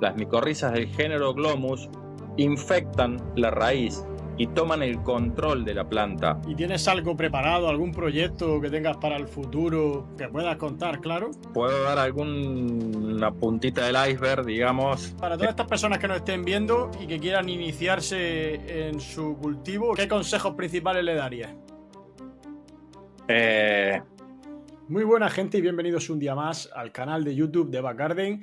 Las micorrizas del género Glomus infectan la raíz y toman el control de la planta. ¿Y tienes algo preparado, algún proyecto que tengas para el futuro que puedas contar, claro? Puedo dar alguna puntita del iceberg, digamos. Para todas estas personas que nos estén viendo y que quieran iniciarse en su cultivo, ¿qué consejos principales le darías? Muy buena gente y bienvenidos un día más al canal de YouTube de Backgarden.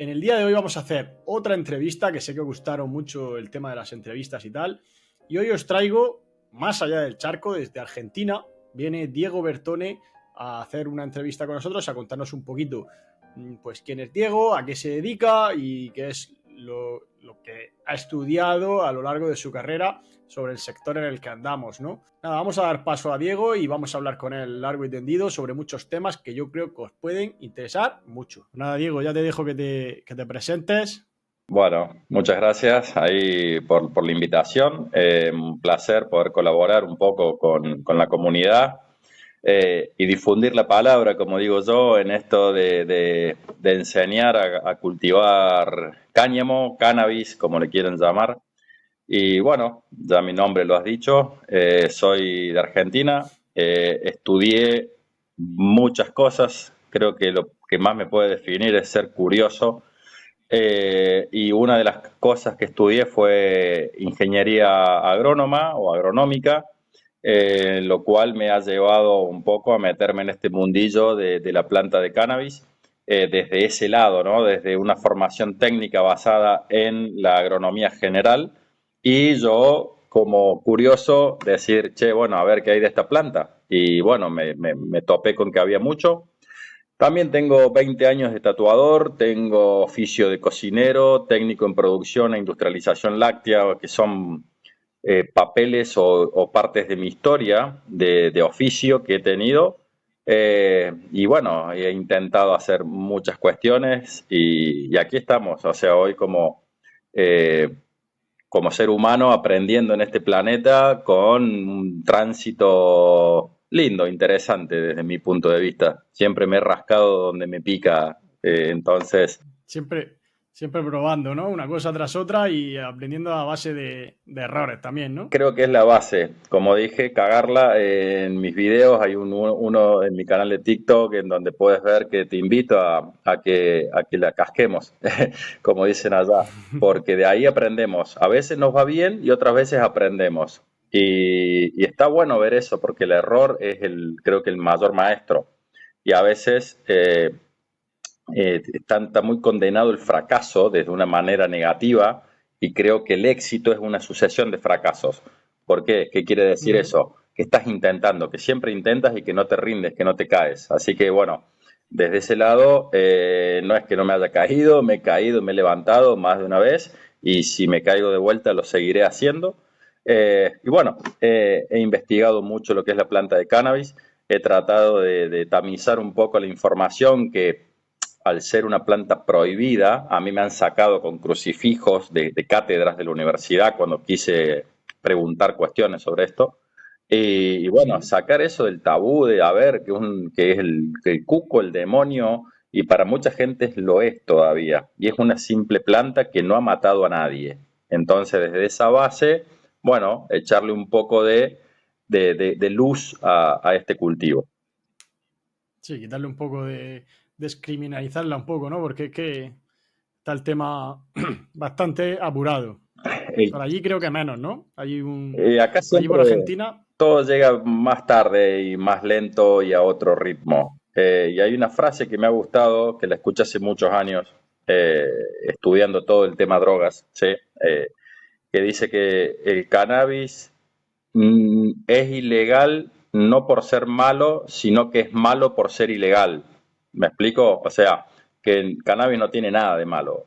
En el día de hoy vamos a hacer otra entrevista, que sé que os gustaron mucho el tema de las entrevistas y tal. Y hoy os traigo, más allá del charco, desde Argentina, viene Diego Bertone a hacer una entrevista con nosotros, a contarnos un poquito pues quién es Diego, a qué se dedica y qué es lo que ha estudiado a lo largo de su carrera sobre el sector en el que andamos, ¿no? Nada, vamos a dar paso a Diego y vamos a hablar con él largo y tendido sobre muchos temas que yo creo que os pueden interesar mucho. Nada, Diego, ya te dejo que te presentes. Bueno, muchas gracias ahí por la invitación. Un placer poder colaborar un poco con la comunidad y difundir la palabra, como digo yo, en esto de enseñar a cultivar cáñamo, cannabis, como le quieren llamar. Y bueno, ya mi nombre lo has dicho, soy de Argentina, estudié muchas cosas, creo que lo que más me puede definir es ser curioso. Y una de las cosas que estudié fue ingeniería agrónoma o agronómica, lo cual me ha llevado un poco a meterme en este mundillo de la planta de cannabis, desde ese lado, ¿no? Desde una formación técnica basada en la agronomía general y yo como curioso decir, che, bueno, a ver qué hay de esta planta. Y bueno, me topé con que había mucho. También tengo 20 años de tatuador, tengo oficio de cocinero, técnico en producción e industrialización láctea, que son papeles o partes de mi historia de oficio que he tenido. Y bueno, he intentado hacer muchas cuestiones y aquí estamos, o sea, hoy eh, como ser humano aprendiendo en este planeta con un tránsito lindo, interesante desde mi punto de vista. Siempre me he rascado donde me pica, entonces Siempre probando, ¿no? Una cosa tras otra y aprendiendo a base de errores también, ¿no? creo que es la base. Como dije, cagarla en mis videos. Hay uno en mi canal de TikTok en donde puedes ver que te invito a que la casquemos, como dicen allá, porque de ahí aprendemos. A veces nos va bien y otras veces aprendemos. Y está bueno ver eso porque el error es creo que el mayor maestro. Y a veces está muy condenado el fracaso desde una manera negativa y creo que el éxito es una sucesión de fracasos. ¿Por qué? ¿Qué quiere decir eso? Que estás intentando, que siempre intentas y que no te rindes, que no te caes. Así que bueno, desde ese lado no es que no me haya caído, me he caído, me he levantado más de una vez y si me caigo de vuelta lo seguiré haciendo. Y bueno, he investigado mucho lo que es la planta de cannabis, he tratado de tamizar un poco la información que al ser una planta prohibida, a mí me han sacado con crucifijos de cátedras de la universidad cuando quise preguntar cuestiones sobre esto. Y bueno, sacar eso del tabú de a ver que es el cuco, el demonio, y para mucha gente lo es todavía. Y es una simple planta que no ha matado a nadie. Entonces, desde esa base, bueno, echarle un poco de luz a este cultivo. Sí, quitarle un poco de descriminalizarla un poco, ¿no? Porque es que está el tema bastante apurado. Eh, Por allí creo que menos, ¿no? Acá Allí siempre por Argentina. todo llega más tarde y más lento y a otro ritmo. Y hay una frase que me ha gustado, que la escuché hace muchos años, eh, estudiando todo el tema drogas, ¿sí? Que dice que el cannabis es ilegal no por ser malo, sino que es malo por ser ilegal. ¿Me explico? O sea, que el cannabis no tiene nada de malo.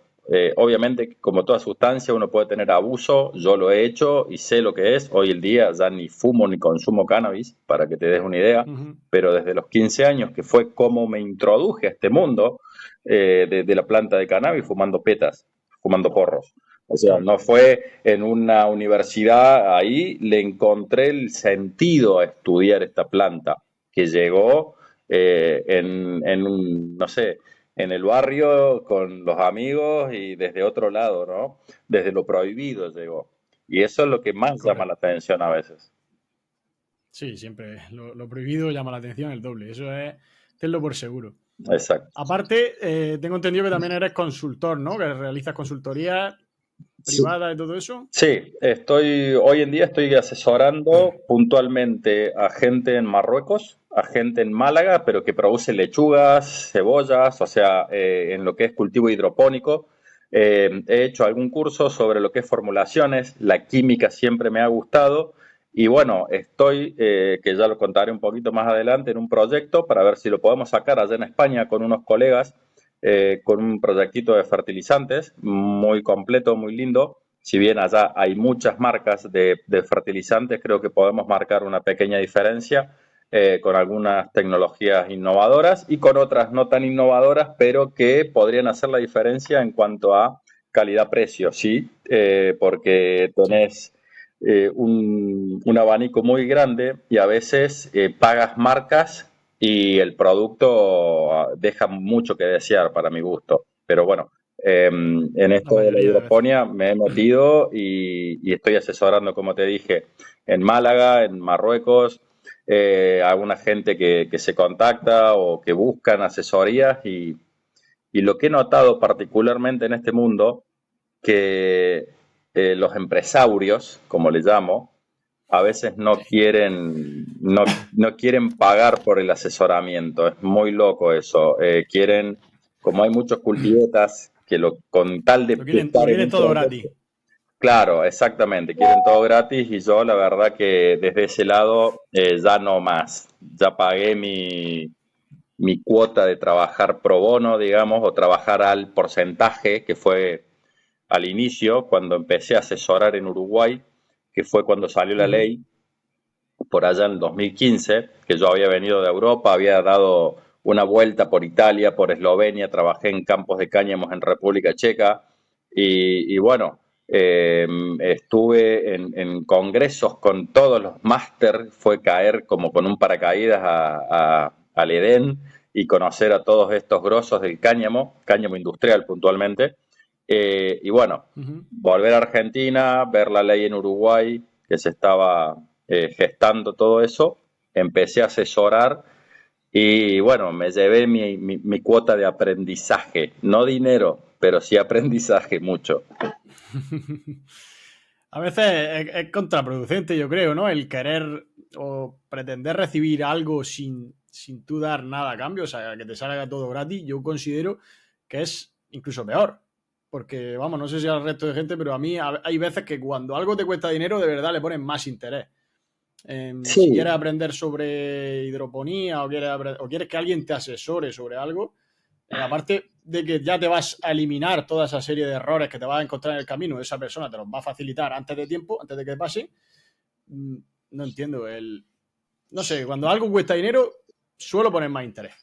Obviamente, como toda sustancia, uno puede tener abuso. Yo lo he hecho y sé lo que es. Hoy en día ya ni fumo ni consumo cannabis, para que te des una idea. Pero desde los 15 años, que fue como me introduje a este mundo de la planta de cannabis, fumando petas, fumando porros. O sea, Claro. no fue en una universidad, ahí le encontré el sentido a estudiar esta planta, que llegó no sé, en el barrio con los amigos y desde otro lado, ¿no? Desde lo prohibido llegó. Y eso es lo que más llama la Correcto. atención a veces. Sí, siempre lo prohibido llama la atención el doble. Eso es, tenlo por seguro. Exacto. Aparte, tengo entendido que también eres consultor, ¿no? Que realizas consultoría Sí, privada y todo eso. sí, hoy en día estoy asesorando puntualmente a gente en Marruecos, a gente en Málaga, pero que produce lechugas, cebollas, o sea, en lo que es cultivo hidropónico. He hecho algún curso sobre lo que es formulaciones, la química siempre me ha gustado y bueno, estoy, que ya lo contaré un poquito más adelante, en un proyecto para ver si lo podemos sacar allá en España con unos colegas, con un proyectito de fertilizantes muy completo, muy lindo. Si bien allá hay muchas marcas de fertilizantes, creo que podemos marcar una pequeña diferencia con algunas tecnologías innovadoras y con otras no tan innovadoras, pero que podrían hacer la diferencia en cuanto a calidad-precio, ¿sí? Porque Sí. tenés un abanico muy grande y a veces pagas marcas y el producto deja mucho que desear para mi gusto. Pero bueno, en La esto de la mayoría de veces. hidroponía me he metido y estoy asesorando, como te dije, en Málaga, en Marruecos, a alguna gente que se contacta o que buscan asesorías y lo que he notado particularmente en este mundo, que los empresarios, como le llamo, a veces Sí. no quieren pagar por el asesoramiento. Es muy loco eso. Quieren, como hay muchos cultivetas que con tal de Lo estar en quieren un todo gratis. proyecto. Claro, exactamente, quieren todo gratis y yo la verdad que desde ese lado ya no más. Ya pagué mi cuota de trabajar pro bono, digamos, o trabajar al porcentaje, que fue al inicio, cuando empecé a asesorar en Uruguay, que fue cuando salió la Ujú. ley, por allá en el 2015, que yo había venido de Europa, había dado una vuelta por Italia, por Eslovenia, trabajé en campos de cáñamos en República Checa y bueno, estuve en congresos con todos los máster, fue caer como con un paracaídas al Edén y conocer a todos estos grosos del cáñamo industrial puntualmente. Y bueno, Ujú. volver a Argentina, ver la ley en Uruguay que se estaba gestando todo eso, empecé a asesorar y bueno, me llevé mi cuota de aprendizaje, no dinero, pero sí aprendizaje mucho. A veces es contraproducente, yo creo, ¿no? El querer o pretender recibir algo sin tú dar nada a cambio, o sea, que te salga todo gratis, yo considero que es incluso peor. Porque, vamos, no sé si al resto de gente, pero a mí hay veces que cuando algo te cuesta dinero, de verdad le ponen más interés. Si quieres Sí, aprender sobre hidroponía o quieres que alguien te asesore sobre algo, aparte de que ya te vas a eliminar toda esa serie de errores que te vas a encontrar en el camino, esa persona te los va a facilitar antes de tiempo, antes de que pase. mm, No entiendo. No sé, cuando algo cuesta dinero, suelo poner más interés.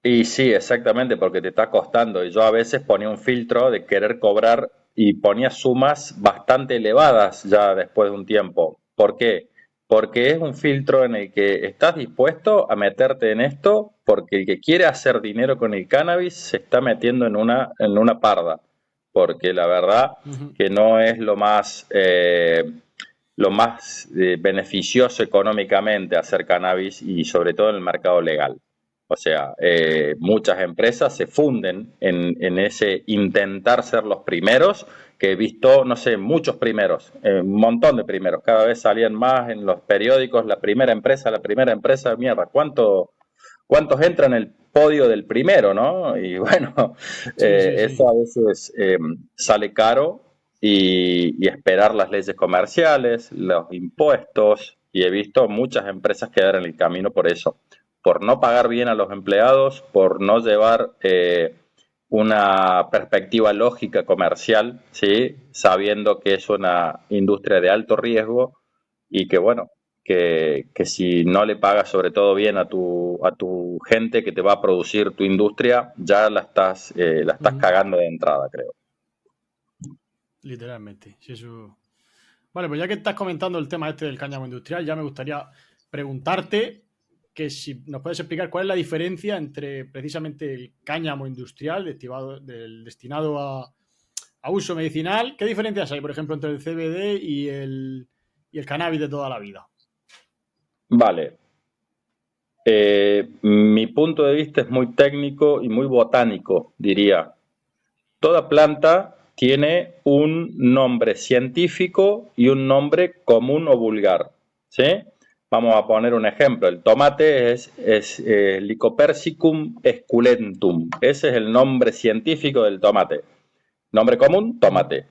y sí, exactamente, porque te está costando. Y yo a veces ponía un filtro de querer cobrar y ponía sumas bastante elevadas ya después de un tiempo. ¿Por qué? Porque es un filtro en el que estás dispuesto a meterte en esto porque el que quiere hacer dinero con el cannabis se está metiendo en una parda. Porque la verdad Ujú, que no es lo más beneficioso económicamente hacer cannabis y sobre todo en el mercado legal. O sea, muchas empresas se funden en ese intentar ser los primeros, que he visto, no sé, muchos primeros, un montón de primeros, cada vez salían más en los periódicos, la primera empresa, mierda, ¿cuántos entran en el podio del primero, no? Y bueno, sí, sí, sí. eso a veces sale caro y esperar las leyes comerciales, los impuestos, y he visto muchas empresas quedar en el camino por eso, por no pagar bien a los empleados, por no llevar una perspectiva lógica comercial, ¿sí? Sabiendo que es una industria de alto riesgo y que, bueno, que si no le pagas sobre todo bien a tu gente que te va a producir tu industria, ya la estás Ujú, cagando de entrada, creo. literalmente. Sí, eso. Vale, pues ya que estás comentando el tema este del cáñamo industrial, ya me gustaría preguntarte que si nos puedes explicar cuál es la diferencia entre precisamente el cáñamo industrial destinado a uso medicinal. ¿Qué diferencias hay, por ejemplo, entre el CBD y el cannabis de toda la vida? Vale. Mi punto de vista es muy técnico y muy botánico, diría. Toda planta tiene un nombre científico y un nombre común o vulgar, ¿sí? Vamos a poner un ejemplo. El tomate es Lycopersicum esculentum. Ese es el nombre científico del tomate. Nombre común, tomate.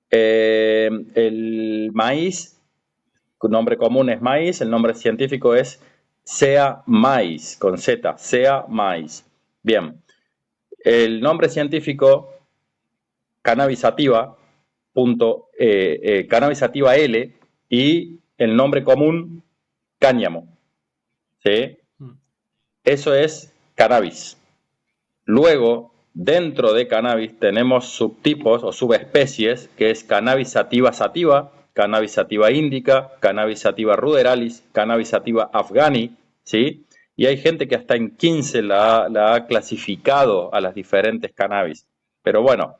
El maíz, nombre común es maíz, el nombre científico es Sea maíz, con Z, Sea maíz. Bien, el nombre científico Cannabis sativa, Cannabis sativa L, y el nombre común cáñamo. ¿Sí? Eso es cannabis. Luego, dentro de cannabis tenemos subtipos o subespecies, que es cannabis sativa sativa, cannabis sativa indica, cannabis sativa ruderalis, cannabis sativa afghani, ¿sí? Y hay gente que hasta en 15 la ha clasificado a las diferentes cannabis. Pero bueno,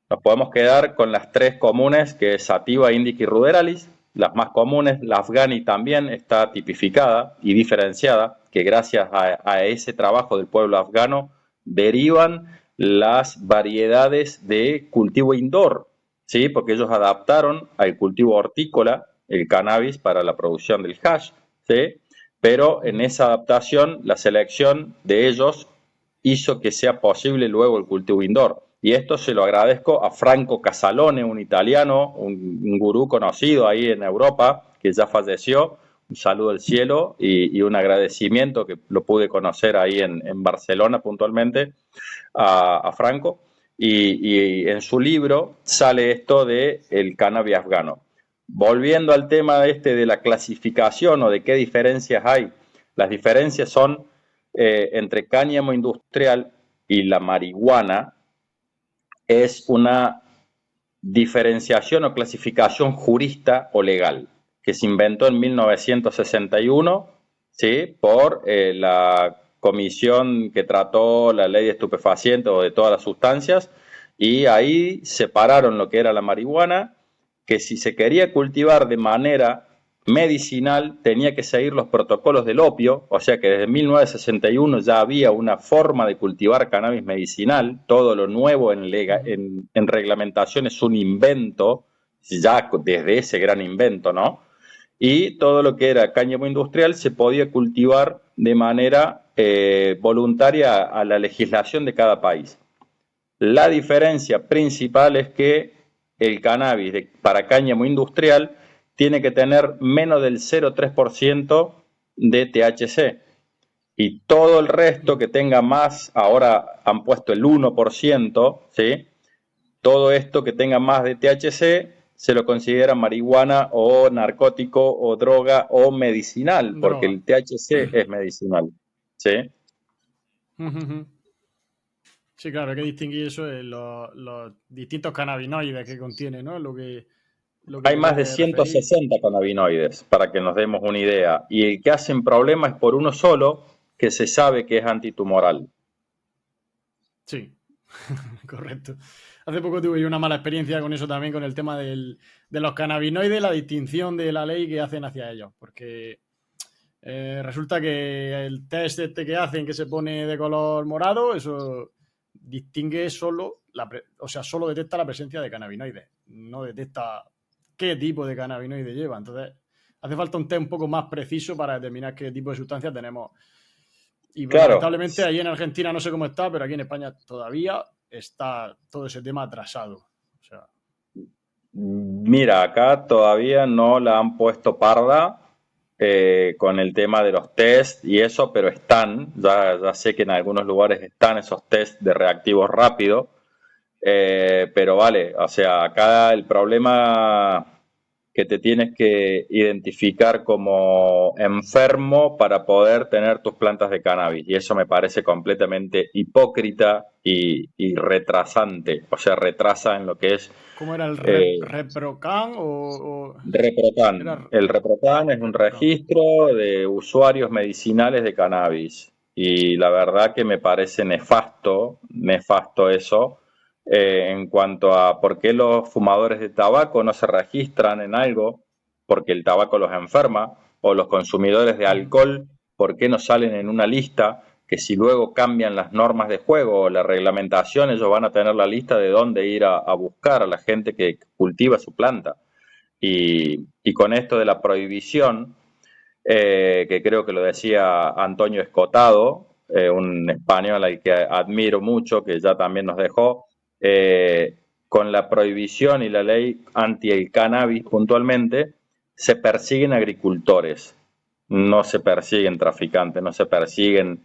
nos podemos quedar con las tres comunes, que es sativa, indica y ruderalis. Las más comunes, la afghani también está tipificada y diferenciada, que gracias a ese trabajo del pueblo afgano derivan las variedades de cultivo indoor, ¿sí? Porque ellos adaptaron al cultivo hortícola el cannabis para la producción del hash, ¿sí? Pero en esa adaptación, la selección de ellos hizo que sea posible luego el cultivo indoor. Y esto se lo agradezco a Franco Casalone, un italiano, un gurú conocido ahí en Europa, que ya falleció. Un saludo al cielo y un agradecimiento, que lo pude conocer ahí en Barcelona puntualmente, a Franco. Y en su libro sale esto de el cannabis afgano. Volviendo al tema de la clasificación o de qué diferencias hay, las diferencias son entre cáñamo industrial y la marihuana. Es una diferenciación o clasificación jurista o legal que se inventó en 1961, ¿sí? Por la comisión que trató la ley de estupefacientes o de todas las sustancias, y ahí separaron lo que era la marihuana, que si se quería cultivar de manera medicinal tenía que seguir los protocolos del opio, o sea que desde 1961 ya había una forma de cultivar cannabis medicinal. Todo lo nuevo en reglamentación es un invento, ya desde ese gran invento, ¿no? Y todo lo que era cáñamo industrial se podía cultivar de manera voluntaria a la legislación de cada país. La diferencia principal es que el cannabis para cáñamo industrial tiene que tener menos del 0,3% de THC. Y todo el resto que tenga más, ahora han puesto el 1%, ¿sí? Todo esto que tenga más de THC se lo considera marihuana o narcótico o droga o medicinal, porque Droga. el THC es medicinal, ¿sí? Sí, claro, hay que distinguir eso de los distintos cannabinoides que contiene, ¿no? Lo que Hay te más de quieres referir. 160 cannabinoides, para que nos demos una idea, y el que hacen problema es por uno solo, que se sabe que es antitumoral. Sí, correcto. Hace poco tuve yo una mala experiencia con eso también, con el tema de los cannabinoides, la distinción de la ley que hacen hacia ellos, porque resulta que el test este que hacen, que se pone de color morado, eso distingue solo, solo detecta la presencia de cannabinoides, no detecta qué tipo de cannabinoide lleva. Entonces, hace falta un test un poco más preciso para determinar qué tipo de sustancias tenemos. Y pues, Claro, lamentablemente allí en Argentina no sé cómo está, pero aquí en España todavía está todo ese tema atrasado. O sea, mira, acá todavía no la han puesto parda con el tema de los test y eso, pero están, ya sé que en algunos lugares están esos test de reactivos rápidos, pero vale, o sea, acá el problema que te tienes que identificar como enfermo para poder tener tus plantas de cannabis. Y eso me parece completamente hipócrita y retrasante. O sea, retrasa en lo que es ¿Cómo era el eh, Reprocan Reprocan. era El Reprocan es un Reprocan? registro de usuarios medicinales de cannabis y la verdad que me parece nefasto eso en cuanto a por qué los fumadores de tabaco no se registran en algo, porque el tabaco los enferma, o los consumidores de Ujú. alcohol, por qué no salen en una lista que si luego cambian las normas de juego o la reglamentación, ellos van a tener la lista de dónde ir a buscar a la gente que cultiva su planta. Y con esto de la prohibición, que creo que lo decía Antonio Escotado, un español al que admiro mucho, que ya también nos dejó, con la prohibición y la ley anti el cannabis puntualmente, se persiguen agricultores, no se persiguen traficantes, no se persiguen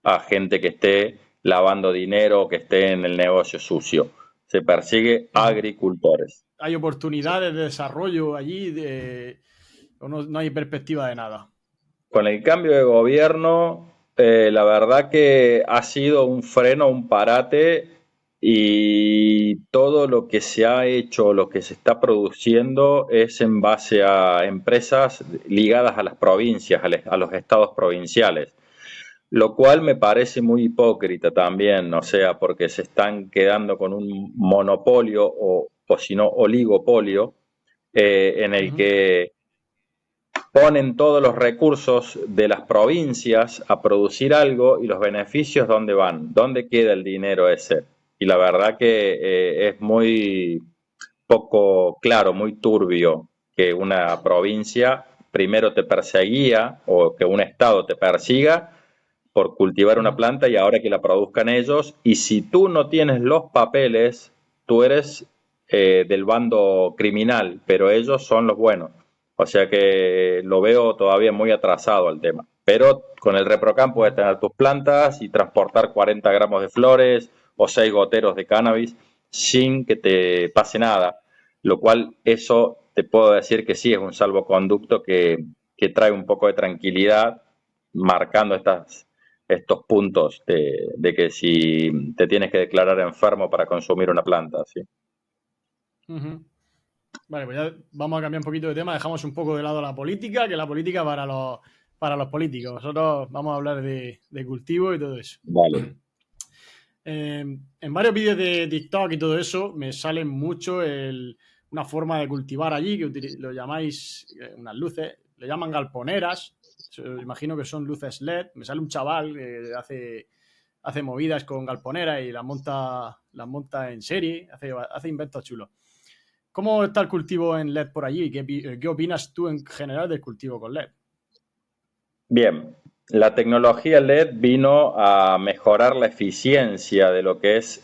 a gente que esté lavando dinero o que esté en el negocio sucio, se persigue Ujú. agricultores. ¿Hay oportunidades de desarrollo allí o no hay perspectiva de nada? Con el cambio de gobierno, la verdad que ha sido un freno, un parate y todo lo que se ha hecho, lo que se está produciendo es en base a empresas ligadas a las provincias, a los estados provinciales, lo cual me parece muy hipócrita también, o sea, porque se están quedando con un monopolio o si no, oligopolio, en el Ujú. que ponen todos los recursos de las provincias a producir algo y los beneficios dónde van, dónde queda el dinero ese. Y la verdad que es muy poco claro, muy turbio que una provincia primero te perseguía o que un estado te persiga por cultivar una Ujú. planta y ahora que la produzcan ellos. Y si tú no tienes los papeles, tú eres del bando criminal, pero ellos son los buenos. O sea que lo veo todavía muy atrasado al tema. Pero con el ReproCam puedes Ujú. tener tus plantas y transportar 40 gramos de flores o 6 goteros de cannabis sin que te pase nada. Lo cual eso te puedo decir que sí es un salvoconducto que trae un poco de tranquilidad marcando estos puntos de que si te tienes que declarar enfermo para consumir una planta, ¿sí? Ujú. Vale, pues ya vamos a cambiar un poquito de tema. Dejamos un poco de lado la política, que la política para los políticos. Nosotros vamos a hablar de cultivo y todo eso. Vale. En varios vídeos de TikTok y todo eso me sale mucho una forma de cultivar allí, que lo llamáis unas luces, le llaman galponeras. Imagino que son luces LED. Me sale un chaval que hace movidas con galponeras y las monta en serie, hace inventos chulos. ¿Cómo está el cultivo en LED por allí? ¿Qué opinas tú en general del cultivo con LED? Bien, la tecnología LED vino a mejorar la eficiencia de lo que es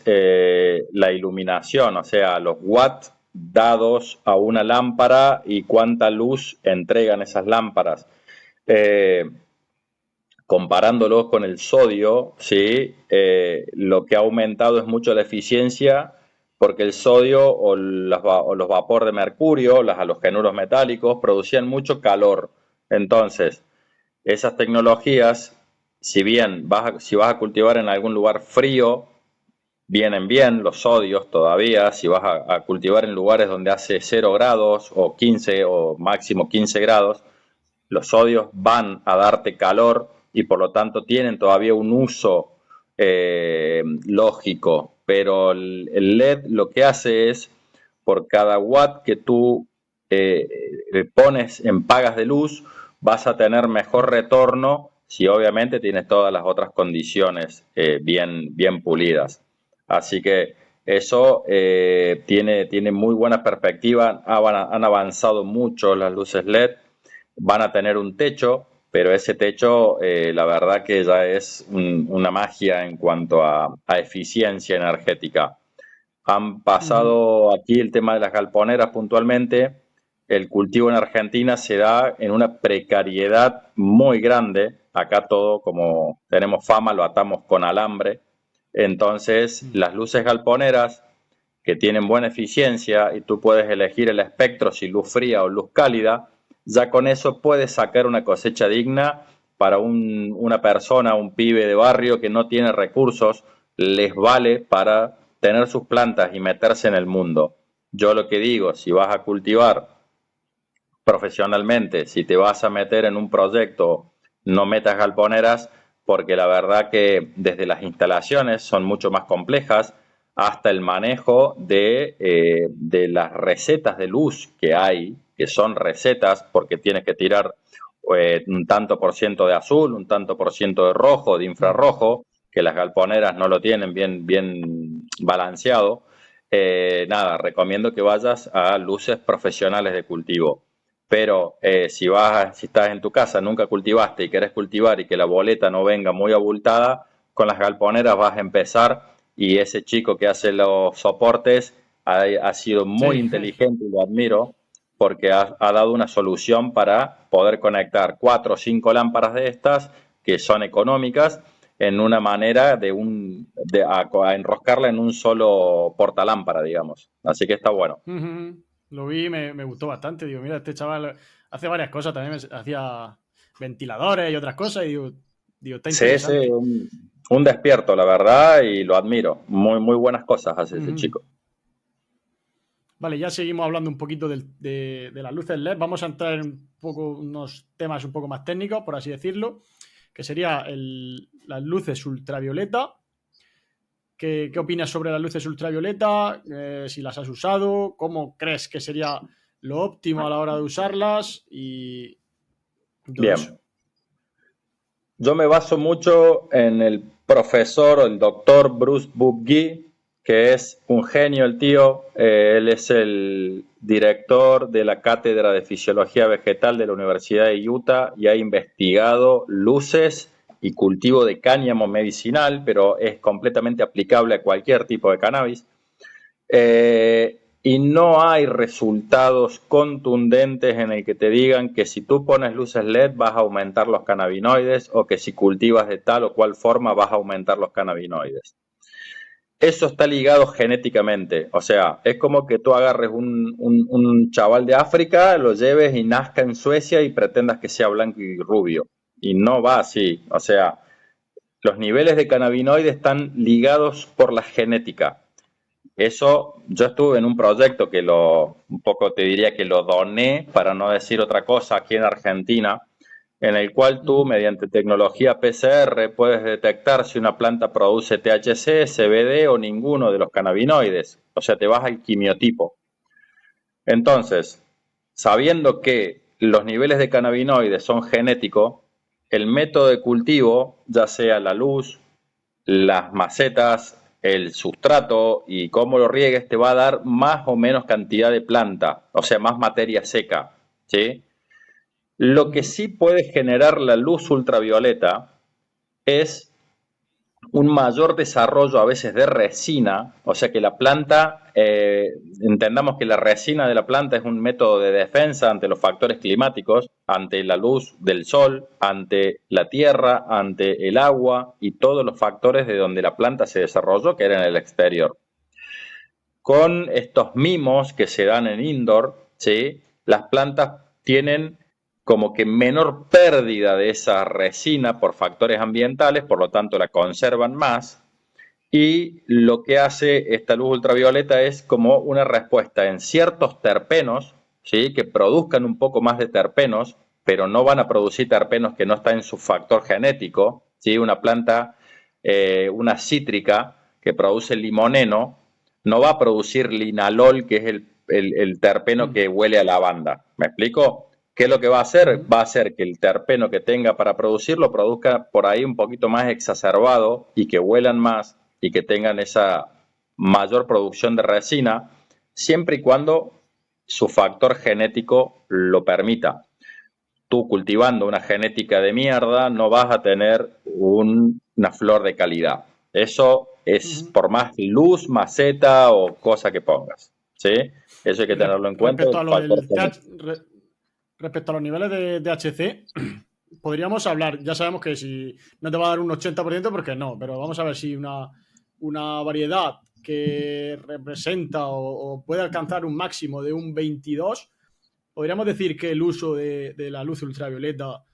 la iluminación, o sea, los watts dados a una lámpara y cuánta luz entregan esas lámparas. Eh, Comparándolos con el sodio, ¿sí? Lo que ha aumentado es mucho la eficiencia porque el sodio o los vapores de mercurio, los halogenuros metálicos, producían mucho calor. Entonces, esas tecnologías, si bien si vas a cultivar en algún lugar frío, vienen bien los sodios todavía. Si vas a cultivar en lugares donde hace 0 grados o 15 o máximo 15 grados, los sodios van a darte calor y por lo tanto tienen todavía un uso lógico, pero el LED lo que hace es, por cada watt que tú eh, pones en pagas de luz, vas a tener mejor retorno si obviamente tienes todas las otras condiciones bien pulidas. Así que eso tiene muy buena perspectiva, han avanzado mucho las luces LED, van a tener un techo, pero ese techo la verdad que ya es una magia en cuanto a eficiencia energética. Han Ujú. pasado aquí el tema de las galponeras puntualmente. El cultivo en Argentina se da en una precariedad muy grande. Acá todo, como tenemos fama, lo atamos con alambre. Entonces, las luces galponeras que tienen buena eficiencia y tú puedes elegir el espectro si luz fría o luz cálida, ya con eso puedes sacar una cosecha digna para una persona, un pibe de barrio que no tiene recursos, les vale para tener sus plantas y meterse en el mundo. Yo lo que digo, si vas a cultivar profesionalmente, si te vas a meter en un proyecto, no metas galponeras, porque la verdad que desde las instalaciones son mucho más complejas hasta el manejo de las recetas de luz que hay, que son recetas porque tienes que tirar un tanto por ciento de azul, un tanto por ciento de rojo, de infrarrojo, que las galponeras no lo tienen bien balanceado. Nada, recomiendo que vayas a luces profesionales de cultivo. Pero si estás en tu casa, nunca cultivaste y querés cultivar y que la boleta no venga muy abultada, con las galponeras vas a empezar y ese chico que hace los soportes ha sido muy Sí. inteligente y lo admiro porque ha dado una solución para poder conectar 4 o 5 lámparas de estas que son económicas en una manera a enroscarla en un solo portalámpara, digamos. Así que está bueno. Lo vi y me gustó bastante. Digo, mira, este chaval hace varias cosas. También hacía ventiladores y otras cosas. Y digo, está Sí, sí, interesante. un despierto, la verdad, y lo admiro. Muy buenas cosas hace ese Ujú. chico. Vale, ya seguimos hablando un poquito de las luces LED. Vamos a entrar en unos temas un poco más técnicos, por así decirlo, que sería las luces ultravioleta. ¿Qué opinas sobre las luces ultravioleta? Si las has usado, ¿cómo crees que sería lo óptimo a la hora de usarlas? Y todo eso. Bien, yo me baso mucho en el profesor o el doctor Bruce Bookgee, que es un genio el tío. Él es el director de la Cátedra de Fisiología Vegetal de la Universidad de Utah y ha investigado luces y cultivo de cáñamo medicinal, pero es completamente aplicable a cualquier tipo de cannabis. Y no hay resultados contundentes en el que te digan que si tú pones luces LED vas a aumentar los cannabinoides o que si cultivas de tal o cual forma vas a aumentar los cannabinoides. Eso está ligado genéticamente, o sea, es como que tú agarres un chaval de África, lo lleves y nazca en Suecia y pretendas que sea blanco y rubio. Y no va así, o sea, los niveles de cannabinoides están ligados por la genética. Eso, yo estuve en un proyecto un poco te diría que lo doné, para no decir otra cosa, aquí en Argentina, en el cual tú, Ujú. mediante tecnología PCR, puedes detectar si una planta produce THC, CBD o ninguno de los cannabinoides. O sea, te vas al quimiotipo. Entonces, sabiendo que los niveles de cannabinoides son genéticos, el método de cultivo, ya sea la luz, las macetas, el sustrato y cómo lo riegues te va a dar más o menos cantidad de planta, o sea, más materia seca, ¿sí? Lo que Ujú. sí puede generar la luz ultravioleta es un mayor desarrollo a veces de resina, o sea que la planta, entendamos que la resina de la planta es un método de defensa ante los factores climáticos, ante la luz del sol, ante la tierra, ante el agua y todos los factores de donde la planta se desarrolló, que era en el exterior. Con estos mimos que se dan en indoor, ¿sí? Las plantas tienen como que menor pérdida de esa resina por factores ambientales, por lo tanto la conservan más, y lo que hace esta luz ultravioleta es como una respuesta en ciertos terpenos, ¿sí? Que produzcan un poco más de terpenos, pero no van a producir terpenos que no están en su factor genético, ¿sí? Una planta, una cítrica que produce limoneno, no va a producir linalol, que es el terpeno Ujú. que huele a lavanda. ¿Me explico? ¿Qué es lo que va a hacer? Ujú. Va a hacer que el terpeno que tenga para producirlo produzca por ahí un poquito más exacerbado y que huelan más y que tengan esa mayor producción de resina, siempre y cuando su factor genético lo permita. Tú cultivando una genética de mierda no vas a tener una flor de calidad. Eso es Ujú. por más luz, maceta o cosa que pongas. ¿Sí? Eso hay que Y tenerlo en cuenta, respecto el a lo factor del genético. respecto a los niveles de DHC, podríamos hablar, ya sabemos que si no te va a dar un 80% porque no, pero vamos a ver si una variedad que representa o puede alcanzar un máximo de un 22, podríamos decir que el uso de la luz ultravioleta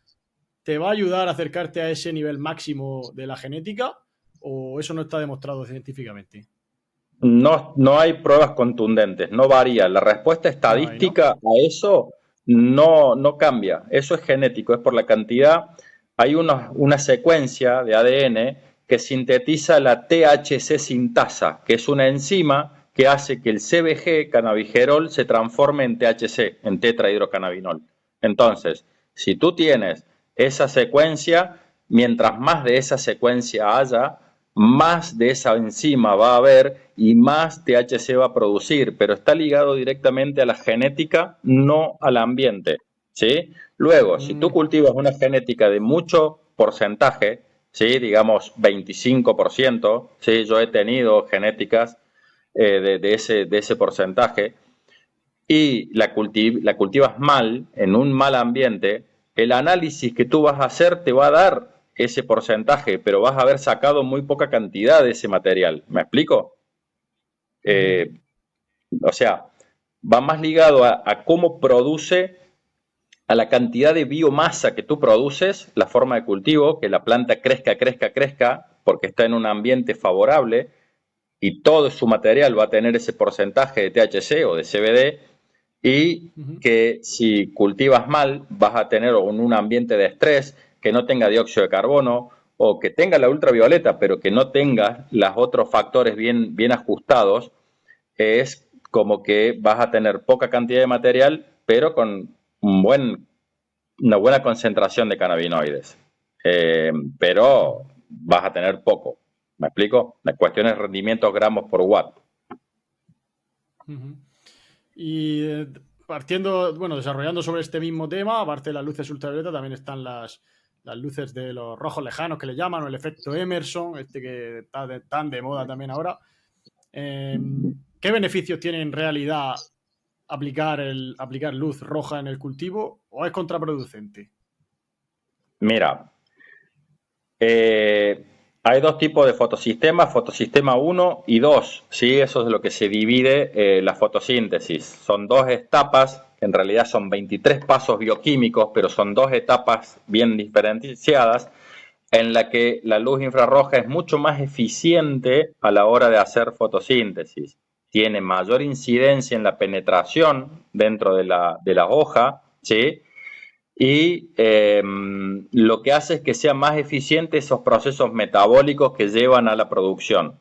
te va a ayudar a acercarte a ese nivel máximo de la genética, o eso no está demostrado científicamente. No, no hay pruebas contundentes, no varía. La respuesta No hay, ¿no? estadística a eso no cambia. Eso es genético, es por la cantidad. Hay una secuencia de ADN que sintetiza la THC sintasa, que es una enzima que hace que el CBG, cannabigerol, se transforme en THC, en tetrahidrocannabinol. Entonces, si tú tienes esa secuencia, mientras más de esa secuencia haya, más de esa enzima va a haber y más THC va a producir, pero está ligado directamente a la genética, no al ambiente, ¿sí? Luego, si tú Mm, cultivas una genética de mucho porcentaje, ¿sí? Digamos 25%, ¿sí? Yo he tenido genéticas de ese porcentaje y la cultivas mal, en un mal ambiente, el análisis que tú vas a hacer te va a dar ese porcentaje, pero vas a haber sacado muy poca cantidad de ese material. ¿Me explico? ujú, Eh, o sea, va más ligado a cómo produce, a la cantidad de biomasa que tú produces, la forma de cultivo, que la planta crezca, crezca, crezca, porque está en un ambiente favorable y todo su material va a tener ese porcentaje de THC o de CBD, y ujú. que si cultivas mal vas a tener un ambiente de estrés, que no tenga dióxido de carbono o que tenga la ultravioleta, pero que no tenga los otros factores bien ajustados, es como que vas a tener poca cantidad de material, pero con una buena concentración de cannabinoides. Pero vas a tener poco. ¿Me explico? La cuestión es rendimientos gramos por watt. Ujú. Y partiendo, bueno, desarrollando sobre este mismo tema, aparte de las luces ultravioleta, también están las luces de los rojos lejanos que le llaman, o el efecto Emerson, este que está tan de moda también ahora. Eh, ¿Qué beneficios tiene en realidad aplicar luz roja en el cultivo o es contraproducente? Mira, Eh, hay dos tipos de fotosistemas, fotosistema uno y 2, ¿sí? Eso es lo que se divide la fotosíntesis. Son dos etapas, en realidad son 23 pasos bioquímicos, pero son dos etapas bien diferenciadas, en la que la luz infrarroja es mucho más eficiente a la hora de hacer fotosíntesis. Tiene mayor incidencia en la penetración dentro de la hoja, ¿sí? Y lo que hace es que sean más eficientes esos procesos metabólicos que llevan a la producción.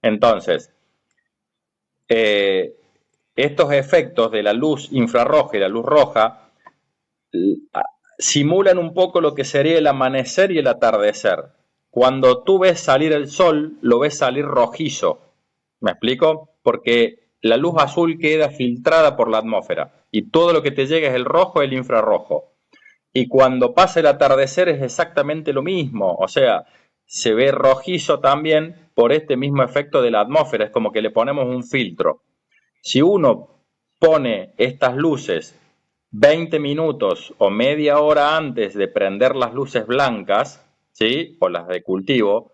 Entonces, eh, estos efectos de la luz infrarroja y la luz roja simulan un poco lo que sería el amanecer y el atardecer. Cuando tú ves salir el sol, lo ves salir rojizo. ¿Me explico? Porque la luz Ujú. azul queda filtrada por la atmósfera y todo lo que te llega es el rojo y el infrarrojo. Y cuando pasa el atardecer es exactamente lo mismo, o sea, se ve rojizo también por este mismo efecto de la atmósfera, es como que le ponemos un filtro. Si uno pone estas luces 20 minutos o media hora antes de prender las luces blancas, ¿sí? O las de cultivo,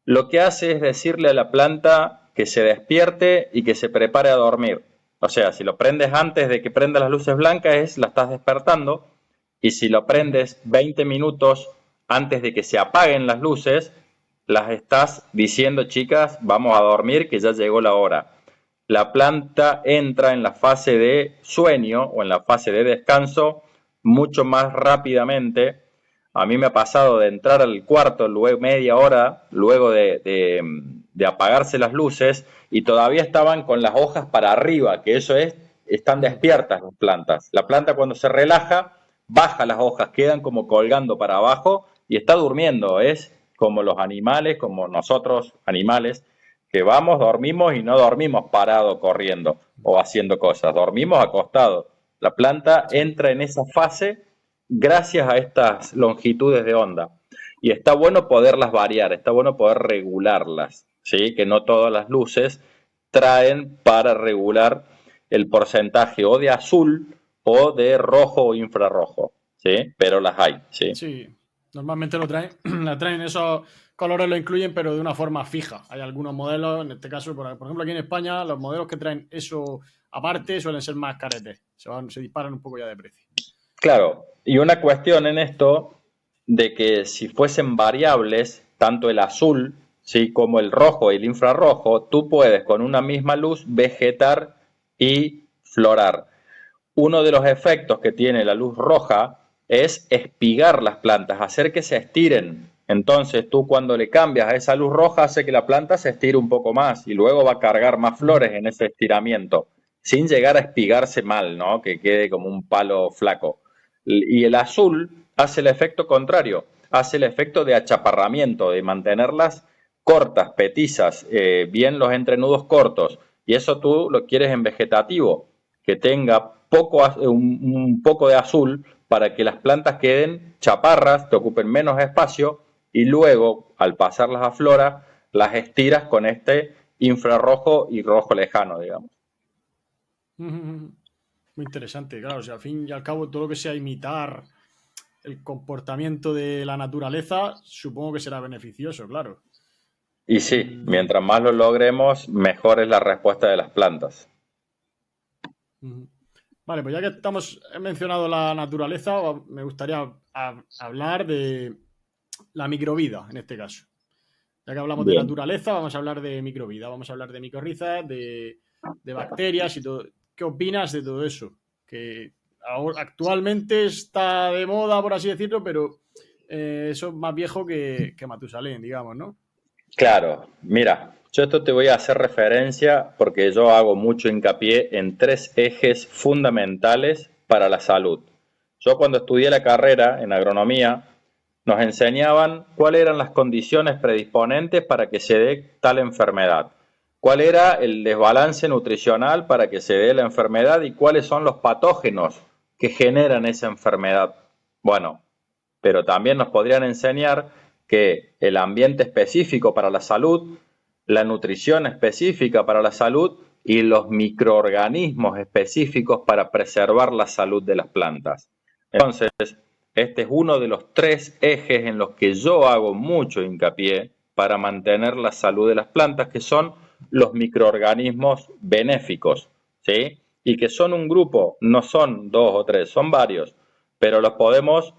lo que hace es decirle a la planta que se despierte y que se prepare a dormir. O sea, si lo prendes antes de que prenda las luces blancas, la estás despertando, y si lo Ujú. prendes 20 minutos antes de que se apaguen las luces, las estás diciendo, chicas, vamos a dormir, que ya llegó la hora. La planta entra en la fase de sueño o en la fase de descanso mucho más rápidamente. A mí me ha pasado de entrar al cuarto luego, media hora luego de apagarse las luces, y todavía estaban con las hojas para arriba, que eso es, están Mm. despiertas las plantas. La planta cuando se relaja, baja las hojas, quedan como colgando para abajo y está durmiendo. Es como los animales, como nosotros animales, que vamos, dormimos y no dormimos parado corriendo o haciendo cosas, dormimos acostados. La planta Sí. entra en esa fase gracias a estas longitudes de onda. Y está bueno poderlas variar, está bueno poder regularlas, ¿sí? Que no todas las luces traen para regular el porcentaje o de azul o de rojo o infrarrojo, ¿sí? Pero las hay, ¿sí? Sí, normalmente lo traen, la traen eso. colores lo incluyen, pero de una forma fija. Hay algunos modelos, en este caso, por ejemplo, aquí en España, los modelos que traen eso aparte suelen ser más caretes. Se disparan un poco ya de precio. Claro, y una cuestión en esto de que si fuesen variables, tanto el azul, ¿sí? como el rojo y el infrarrojo, tú puedes con una misma luz vegetar y florar. Uno de los efectos que tiene la luz roja es espigar las plantas, hacer que se estiren. Entonces tú cuando le cambias a esa luz roja hace que la planta se estire un poco más y luego va a cargar más flores en ese estiramiento, sin llegar a espigarse mal, ¿no? Que quede como un palo flaco. Y el azul hace el efecto contrario, hace el efecto de achaparramiento, de mantenerlas cortas, petizas, bien los entrenudos cortos. Y eso tú lo quieres en vegetativo, que tenga un poco de azul para que las plantas queden chaparras, te ocupen menos espacio y luego, al pasarlas a flora, las estiras con este infrarrojo y rojo lejano, digamos. Muy interesante, claro. O sea, al fin y al cabo, todo lo que sea imitar el comportamiento de la naturaleza, supongo que será beneficioso, claro. Y sí, El... mientras más lo logremos, mejor es la respuesta de las plantas. Vale, pues ya que he mencionado la naturaleza, me gustaría hablar de la microvida, en este caso. Ya que hablamos de Bien. naturaleza, vamos a hablar de microvida, vamos a hablar de micorrizas, de bacterias y todo. ¿Qué opinas de todo eso? Que actualmente está de moda, por así decirlo, pero eso es más viejo que Matusalén, digamos, ¿no? Claro, mira, yo esto te voy a hacer referencia porque yo hago mucho hincapié en tres ejes fundamentales para la salud. Yo cuando estudié la carrera en agronomía, nos enseñaban cuáles eran las condiciones predisponentes para que se dé tal enfermedad, cuál era el desbalance nutricional para que se dé la enfermedad y cuáles son los patógenos que generan esa enfermedad. Bueno, pero también nos podrían enseñar que el ambiente específico para la salud, la nutrición específica para la salud y los microorganismos específicos para preservar la salud de las plantas. Entonces, este es uno de los tres ejes en los que yo hago mucho hincapié para mantener la salud de las plantas, que son los microorganismos benéficos, ¿sí? Y que son un grupo, no son dos o tres, son varios, pero los podemos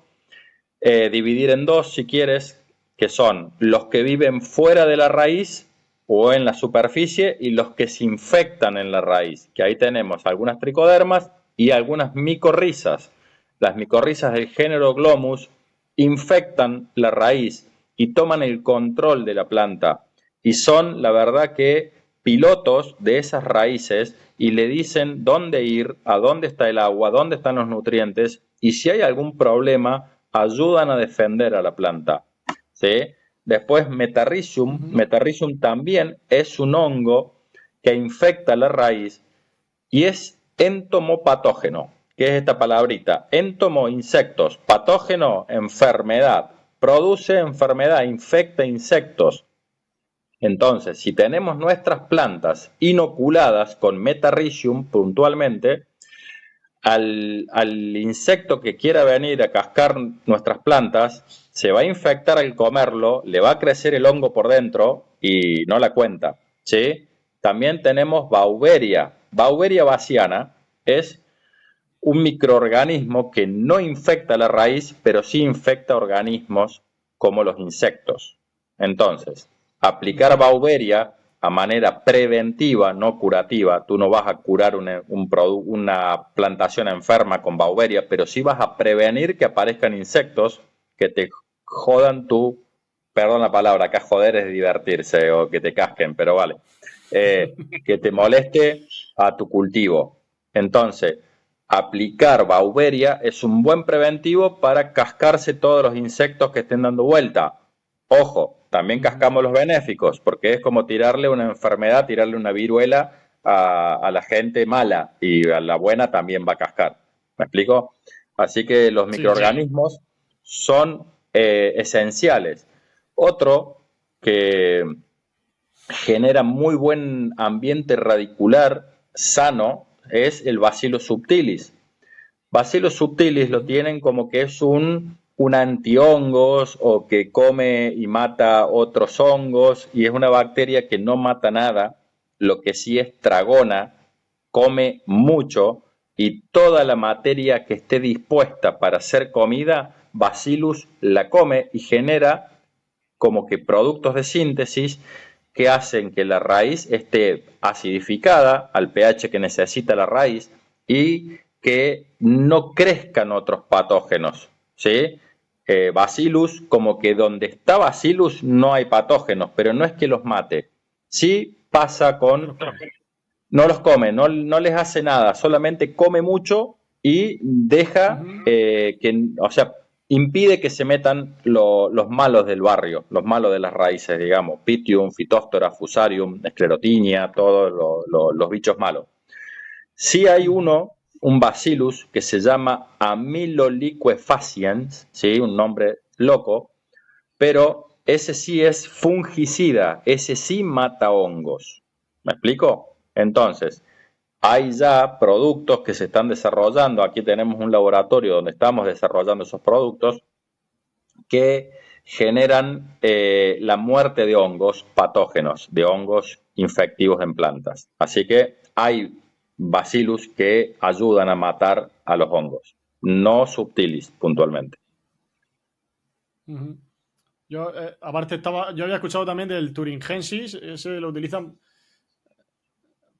dividir en dos, si quieres, que son los que viven fuera de la raíz o en la superficie y los que se infectan en la raíz, que ahí tenemos algunas tricodermas y algunas micorrizas. Las micorrizas del género Glomus infectan la raíz y toman el control de la planta y son, la verdad, que pilotos de esas raíces y le dicen dónde ir, a dónde está el agua, dónde están los nutrientes y si hay algún problema ayudan a defender a la planta. ¿Sí? Después Metarrhizium también es un hongo que infecta la raíz y es entomopatógeno. ¿Qué es esta palabrita? Entomo, insectos, patógeno, enfermedad. Produce enfermedad, infecta insectos. Entonces, si tenemos nuestras plantas inoculadas con Metarrhizium puntualmente, al insecto que quiera venir a cascar nuestras plantas, se va a infectar al comerlo, le va a crecer el hongo por dentro y no la cuenta. ¿Sí? También tenemos Beauveria. Beauveria baciana es un microorganismo que no infecta la raíz, pero sí infecta organismos como los insectos. Entonces, aplicar Beauveria a manera preventiva, no curativa, tú no vas a curar una plantación enferma con Beauveria, pero sí vas a prevenir que aparezcan insectos que te jodan perdón la palabra, acá joder es divertirse o que te casquen, pero vale, que te moleste a tu cultivo. Entonces, aplicar Beauveria es un buen preventivo para cascarse todos los insectos que estén dando vuelta. Ojo, también cascamos los benéficos, porque es como tirarle una enfermedad, tirarle una viruela a la gente mala y a la buena también va a cascar. ¿Me explico? Así que los Sí, sí. microorganismos son esenciales. Otro que genera muy buen ambiente radicular sano es el Bacillus subtilis. Bacillus subtilis lo tienen como que es un un antihongos o que come y mata otros hongos y es una bacteria que no mata nada, lo que sí es tragona, come mucho y toda la materia que esté dispuesta para hacer comida, Bacillus la come y genera como que productos de síntesis que hacen que la raíz esté acidificada al pH que necesita la raíz y que no crezcan otros patógenos, ¿sí? Bacillus, como que donde está Bacillus no hay patógenos, pero no es que los mate. Sí pasa con, no los come, no les hace nada, solamente come mucho y deja o sea, impide que se metan los malos del barrio, los malos de las raíces, digamos, Pythium, Phytophthora, Fusarium, Sclerotinia, todos los bichos malos. Sí hay un bacillus que se llama Amyloliquefaciens, ¿sí? Un nombre loco, pero ese sí es fungicida, ese sí mata hongos. ¿Me explico? Entonces, hay ya productos que se están desarrollando, aquí tenemos un laboratorio donde estamos desarrollando esos productos que generan la muerte de hongos patógenos, de hongos infectivos en plantas. Así que hay bacillus que ayudan a matar a los hongos, no subtilis puntualmente. Yo, aparte, yo había escuchado también del Thuringiensis, ese lo utilizan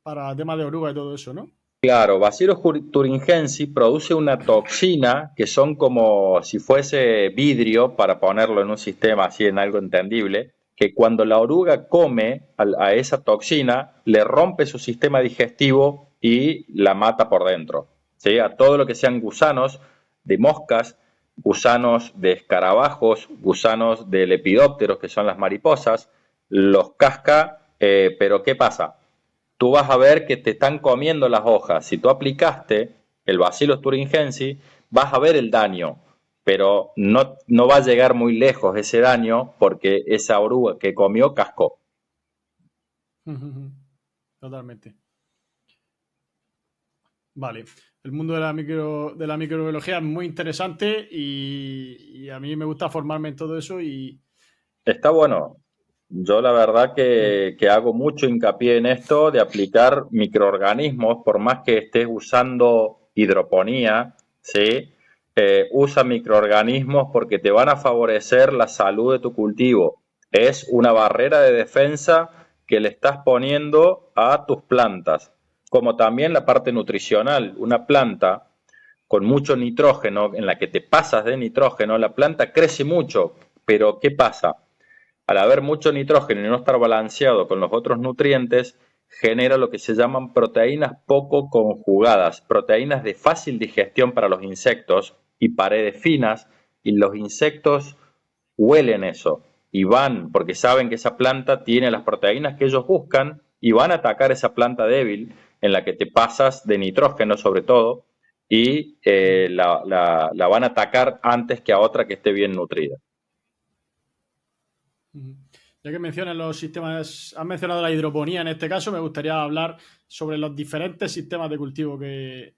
para temas de oruga y todo eso, ¿no? Claro, Bacillus thuringiensis produce una toxina que son como si fuese vidrio, para ponerlo en un sistema así en algo entendible, que cuando la oruga come a esa toxina, le rompe su sistema digestivo y la mata por dentro. ¿Sí? A todo lo que sean gusanos de moscas, gusanos de escarabajos, gusanos de lepidópteros, que son las mariposas, los casca, pero ¿qué pasa? Tú vas a ver que te están comiendo las hojas. Si tú aplicaste el Bacillus thuringiensis, vas a ver el daño, pero no va a llegar muy lejos ese daño porque esa oruga que comió cascó. Totalmente. Vale. El mundo de la microbiología es muy interesante y a mí me gusta formarme en todo eso y... Está bueno. Yo la verdad que hago mucho hincapié en esto de aplicar microorganismos, por más que estés usando hidroponía, ¿sí? Usa microorganismos porque te van a favorecer la salud de tu cultivo. Es una barrera de defensa que le estás poniendo a tus plantas, como también la parte nutricional. Una planta con mucho nitrógeno, en la que te pasas de nitrógeno, la planta crece mucho, pero ¿qué pasa? Al haber mucho nitrógeno y no estar balanceado con los otros nutrientes, genera lo que se llaman proteínas poco conjugadas, proteínas de fácil digestión para los insectos y paredes finas, y los insectos huelen eso y van, porque saben que esa planta tiene las proteínas que ellos buscan, y van a atacar esa planta débil en la que te pasas de nitrógeno sobre todo, y la van a atacar antes que a otra que esté bien nutrida. Ya que mencionas los sistemas, has mencionado la hidroponía en este caso, me gustaría hablar sobre los diferentes sistemas de cultivo que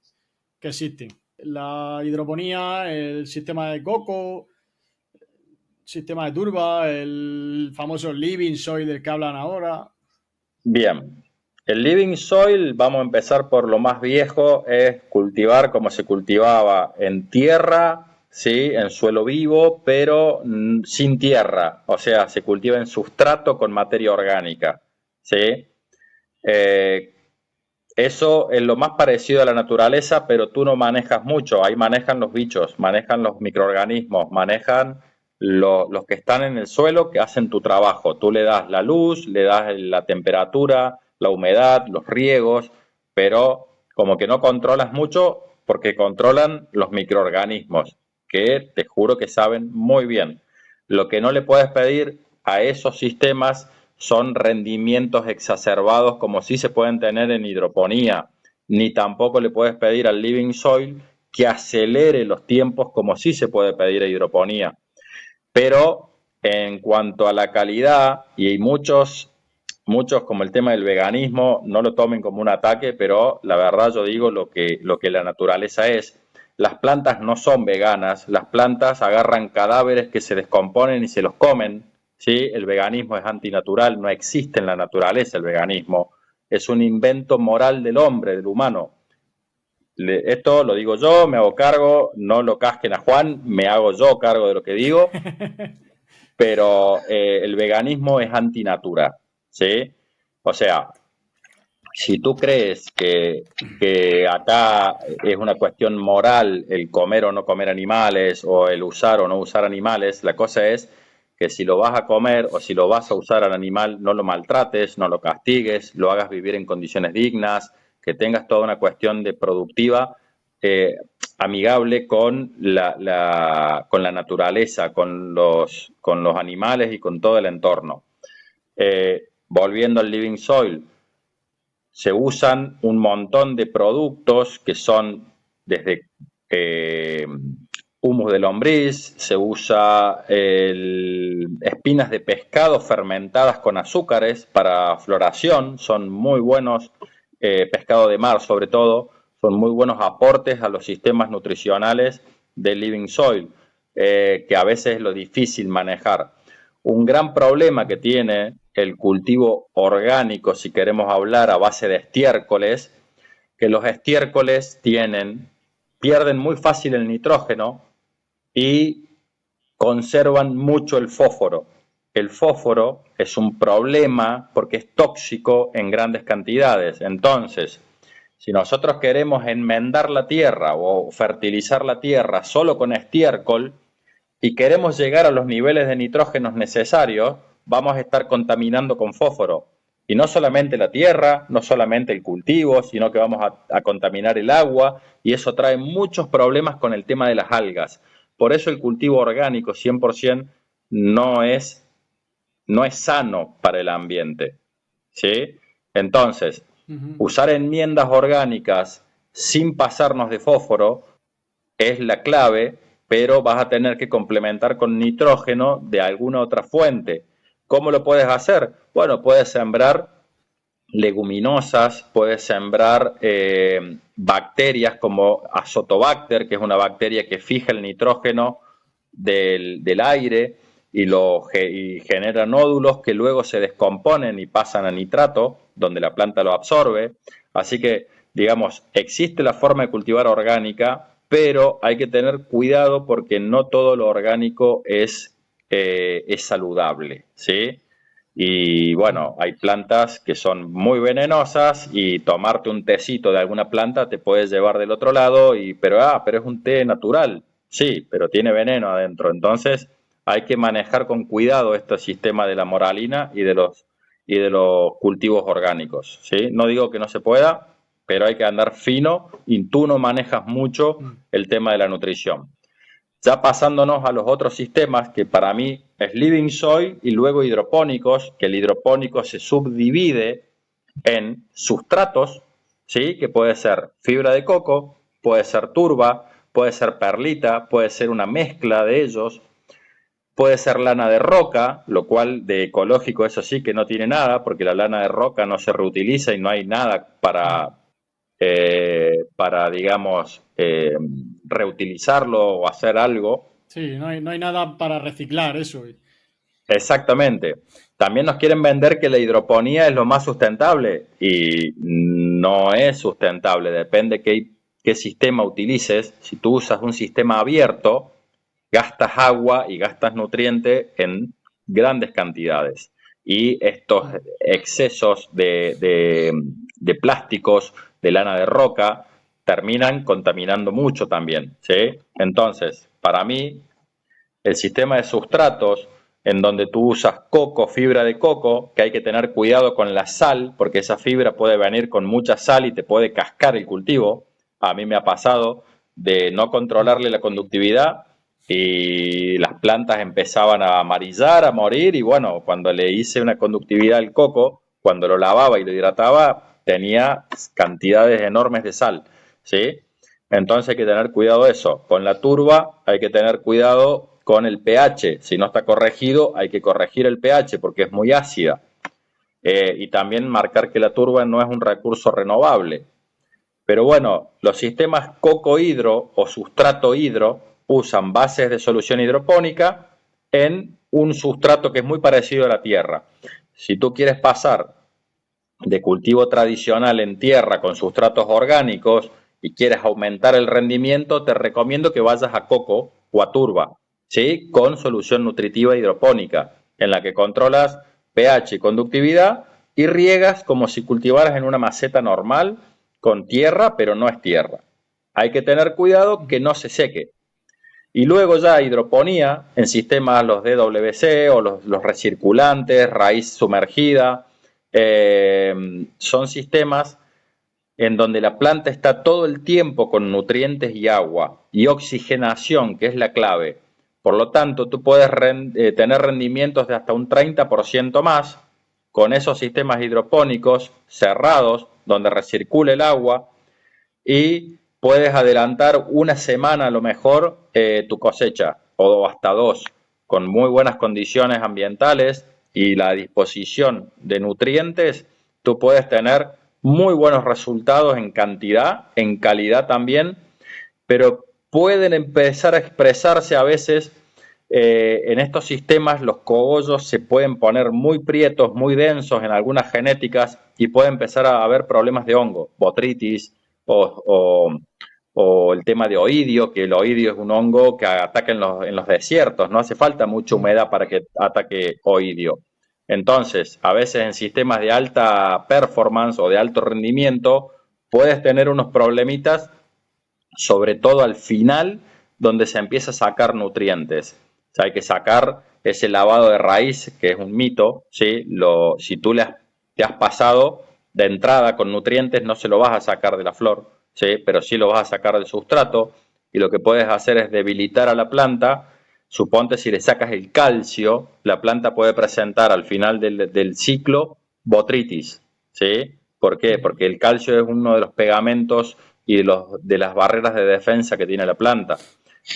existen. La hidroponía, el sistema de coco, sistema de turba, el famoso living soil del que hablan ahora. Bien, el living soil, vamos a empezar por lo más viejo, es cultivar como se cultivaba en tierra, ¿sí? En suelo vivo, pero sin tierra, o sea, se cultiva en sustrato con materia orgánica, ¿sí? Eh, Eso es lo más parecido a la naturaleza, pero tú no manejas mucho. Ahí manejan los bichos, manejan los microorganismos, manejan los que están en el suelo, que hacen tu trabajo. Tú le das la luz, le das la temperatura, la humedad, los riegos, pero como que no controlas mucho porque controlan los microorganismos, que te juro que saben muy bien. Lo que no le puedes pedir a esos sistemas son rendimientos exacerbados como sí se pueden tener en hidroponía, ni tampoco le puedes pedir al living soil que acelere los tiempos como sí se puede pedir a hidroponía. Pero en cuanto a la calidad, y hay muchos como el tema del veganismo, no lo tomen como un ataque, pero la verdad yo digo lo que la naturaleza es. Las plantas no son veganas, las plantas agarran cadáveres que se descomponen y se los comen, ¿sí? El veganismo es antinatural, no existe en la naturaleza el veganismo, es un invento moral del hombre, del humano. Esto lo digo yo, me hago cargo, no lo casquen a Juan, me hago yo cargo de lo que digo, pero el veganismo es antinatura, ¿sí? O sea, si tú crees que acá es una cuestión moral el comer o no comer animales o el usar o no usar animales, la cosa es que si lo vas a comer o si lo vas a usar al animal, no lo maltrates, no lo castigues, lo hagas vivir en condiciones dignas, que tengas toda una cuestión de productiva eh, amigable con con la naturaleza, con los animales y con todo el entorno. Volviendo al Living Soil, se usan un montón de productos que son desde humus de lombriz, se usa espinas de pescado fermentadas con azúcares para floración, son muy buenos, pescado de mar sobre todo, son muy buenos aportes a los sistemas nutricionales del Living Soil, que a veces es lo difícil manejar. Un gran problema que tiene el cultivo orgánico, si queremos hablar a base de estiércoles, que los estiércoles pierden muy fácil el nitrógeno y conservan mucho el fósforo. El fósforo es un problema porque es tóxico en grandes cantidades. Entonces, si nosotros queremos enmendar la tierra o fertilizar la tierra solo con estiércol, y queremos llegar a los niveles de nitrógenos necesarios, vamos a estar contaminando con fósforo. Y no solamente la tierra, no solamente el cultivo, sino que vamos a contaminar el agua y eso trae muchos problemas con el tema de las algas. Por eso el cultivo orgánico 100% no es, no es sano para el ambiente, ¿sí? Entonces, usar enmiendas orgánicas sin pasarnos de fósforo es la clave, pero vas a tener que complementar con nitrógeno de alguna otra fuente. ¿Cómo lo puedes hacer? Bueno, puedes sembrar leguminosas, puedes sembrar bacterias como Azotobacter, que es una bacteria que fija el nitrógeno del aire y genera nódulos que luego se descomponen y pasan a nitrato, donde la planta lo absorbe. Así que, digamos, existe la forma de cultivar orgánica, pero hay que tener cuidado porque no todo lo orgánico es saludable, ¿sí? Y bueno, hay plantas que son muy venenosas y tomarte un tecito de alguna planta te puede llevar del otro lado, pero es un té natural, sí, pero tiene veneno adentro. Entonces hay que manejar con cuidado este sistema de la moralina y de los cultivos orgánicos, ¿sí? No digo que no se pueda, pero hay que andar fino y tú no manejas mucho el tema de la nutrición. Ya pasándonos a los otros sistemas, que para mí es Living Soil y luego hidropónicos, que el hidropónico se subdivide en sustratos, ¿sí? Que puede ser fibra de coco, puede ser turba, puede ser perlita, puede ser una mezcla de ellos, puede ser lana de roca, lo cual de ecológico eso sí que no tiene nada, porque la lana de roca no se reutiliza y no hay nada para digamos, reutilizarlo o hacer algo. Sí, no hay nada para reciclar eso. Exactamente. También nos quieren vender que la hidroponía es lo más sustentable y no es sustentable, depende qué sistema utilices. Si tú usas un sistema abierto, gastas agua y gastas nutriente en grandes cantidades. Y estos excesos de plásticos, de lana de roca, terminan contaminando mucho también, ¿sí? Entonces, para mí, el sistema de sustratos en donde tú usas coco, fibra de coco, que hay que tener cuidado con la sal, porque esa fibra puede venir con mucha sal y te puede cascar el cultivo. A mí me ha pasado de no controlarle la conductividad y las plantas empezaban a amarillar, a morir, y bueno, cuando le hice una conductividad al coco, cuando lo lavaba y lo hidrataba, tenía cantidades enormes de sal, ¿sí? Entonces hay que tener cuidado de eso. Con la turba hay que tener cuidado con el pH. Si no está corregido, hay que corregir el pH porque es muy ácida. Y también marcar que la turba no es un recurso renovable. Pero bueno, los sistemas coco-hidro o sustrato-hidro usan bases de solución hidropónica en un sustrato que es muy parecido a la tierra. Si tú quieres pasar de cultivo tradicional en tierra con sustratos orgánicos y quieres aumentar el rendimiento, te recomiendo que vayas a coco o a turba, ¿sí? Con solución nutritiva hidropónica, en la que controlas pH y conductividad y riegas como si cultivaras en una maceta normal con tierra, pero no es tierra. Hay que tener cuidado que no se seque. Y luego ya hidroponía en sistemas los DWC o los recirculantes, raíz sumergida, son sistemas en donde la planta está todo el tiempo con nutrientes y agua y oxigenación, que es la clave. Por lo tanto, tú puedes tener rendimientos de hasta un 30% más con esos sistemas hidropónicos cerrados, donde recircula el agua y puedes adelantar una semana a lo mejor tu cosecha o hasta dos, con muy buenas condiciones ambientales y la disposición de nutrientes, tú puedes tener muy buenos resultados en cantidad, en calidad también, pero pueden empezar a expresarse a veces en estos sistemas. Los cogollos se pueden poner muy prietos, muy densos en algunas genéticas y puede empezar a haber problemas de hongo, botritis o el tema de oidio, que el oidio es un hongo que ataca en los desiertos. No hace falta mucha humedad para que ataque oidio. Entonces, a veces en sistemas de alta performance o de alto rendimiento, puedes tener unos problemitas, sobre todo al final, donde se empieza a sacar nutrientes. O sea, hay que sacar ese lavado de raíz, que es un mito, ¿sí? Si tú te has pasado de entrada con nutrientes, no se lo vas a sacar de la flor, ¿sí? Pero sí lo vas a sacar del sustrato, y lo que puedes hacer es debilitar a la planta. Suponte si le sacas el calcio, la planta puede presentar al final del ciclo botritis, ¿sí? ¿Por qué? Porque el calcio es uno de los pegamentos y de las barreras de defensa que tiene la planta.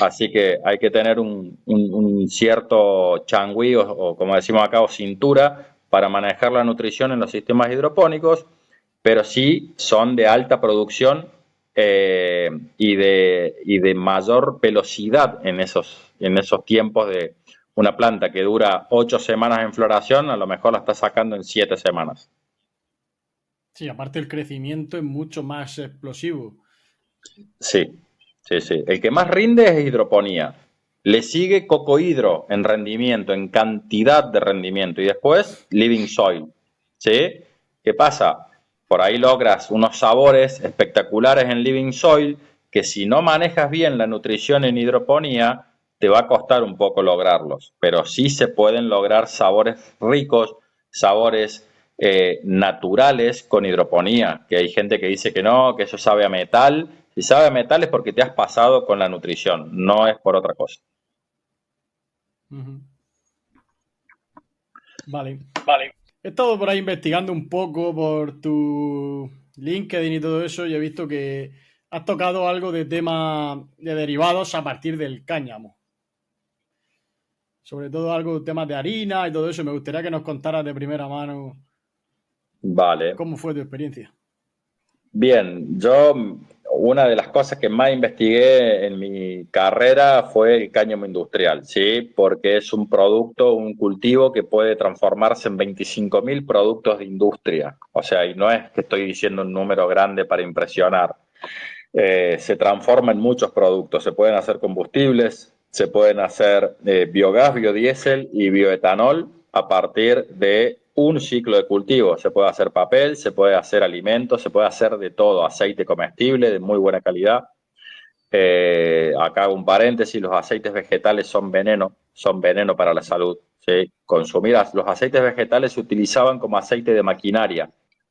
Así que hay que tener un cierto changüí o como decimos acá, o cintura para manejar la nutrición en los sistemas hidropónicos, pero sí son de alta producción y de mayor velocidad en esos tiempos de una planta que dura 8 semanas en floración, a lo mejor la está sacando en 7 semanas. Sí, aparte el crecimiento es mucho más explosivo. Sí, sí, sí. El que más rinde es hidroponía. Le sigue cocohidro en rendimiento, en cantidad de rendimiento. Y después living soil. ¿Sí? ¿Qué pasa? Por ahí logras unos sabores espectaculares en living soil que si no manejas bien la nutrición en hidroponía, te va a costar un poco lograrlos. Pero sí se pueden lograr sabores ricos, sabores naturales con hidroponía. Que hay gente que dice que no, que eso sabe a metal. Si sabe a metal es porque te has pasado con la nutrición, no es por otra cosa. Ujú. Vale. Vale. He estado por ahí investigando un poco por tu LinkedIn y todo eso y he visto que has tocado algo de tema de derivados a partir del cáñamo. Sobre todo algo de temas de harina y todo eso. Me gustaría que nos contaras de primera mano Vale. cómo fue tu experiencia. Bien, yo una de las cosas que más investigué en mi carrera fue el cáñamo industrial, ¿sí? Porque es un producto, un cultivo que puede transformarse en 25.000 productos de industria. O sea, y no es que estoy diciendo un número grande para impresionar. Se transforma en muchos productos. Se pueden hacer combustibles, se pueden hacer biogás, biodiesel y bioetanol a partir de un ciclo de cultivo. Se puede hacer papel, se puede hacer alimentos, se puede hacer de todo, aceite comestible de muy buena calidad. Acá hago un paréntesis, los aceites vegetales son veneno para la salud. ¿Sí? Consumir los aceites vegetales se utilizaban como aceite de maquinaria.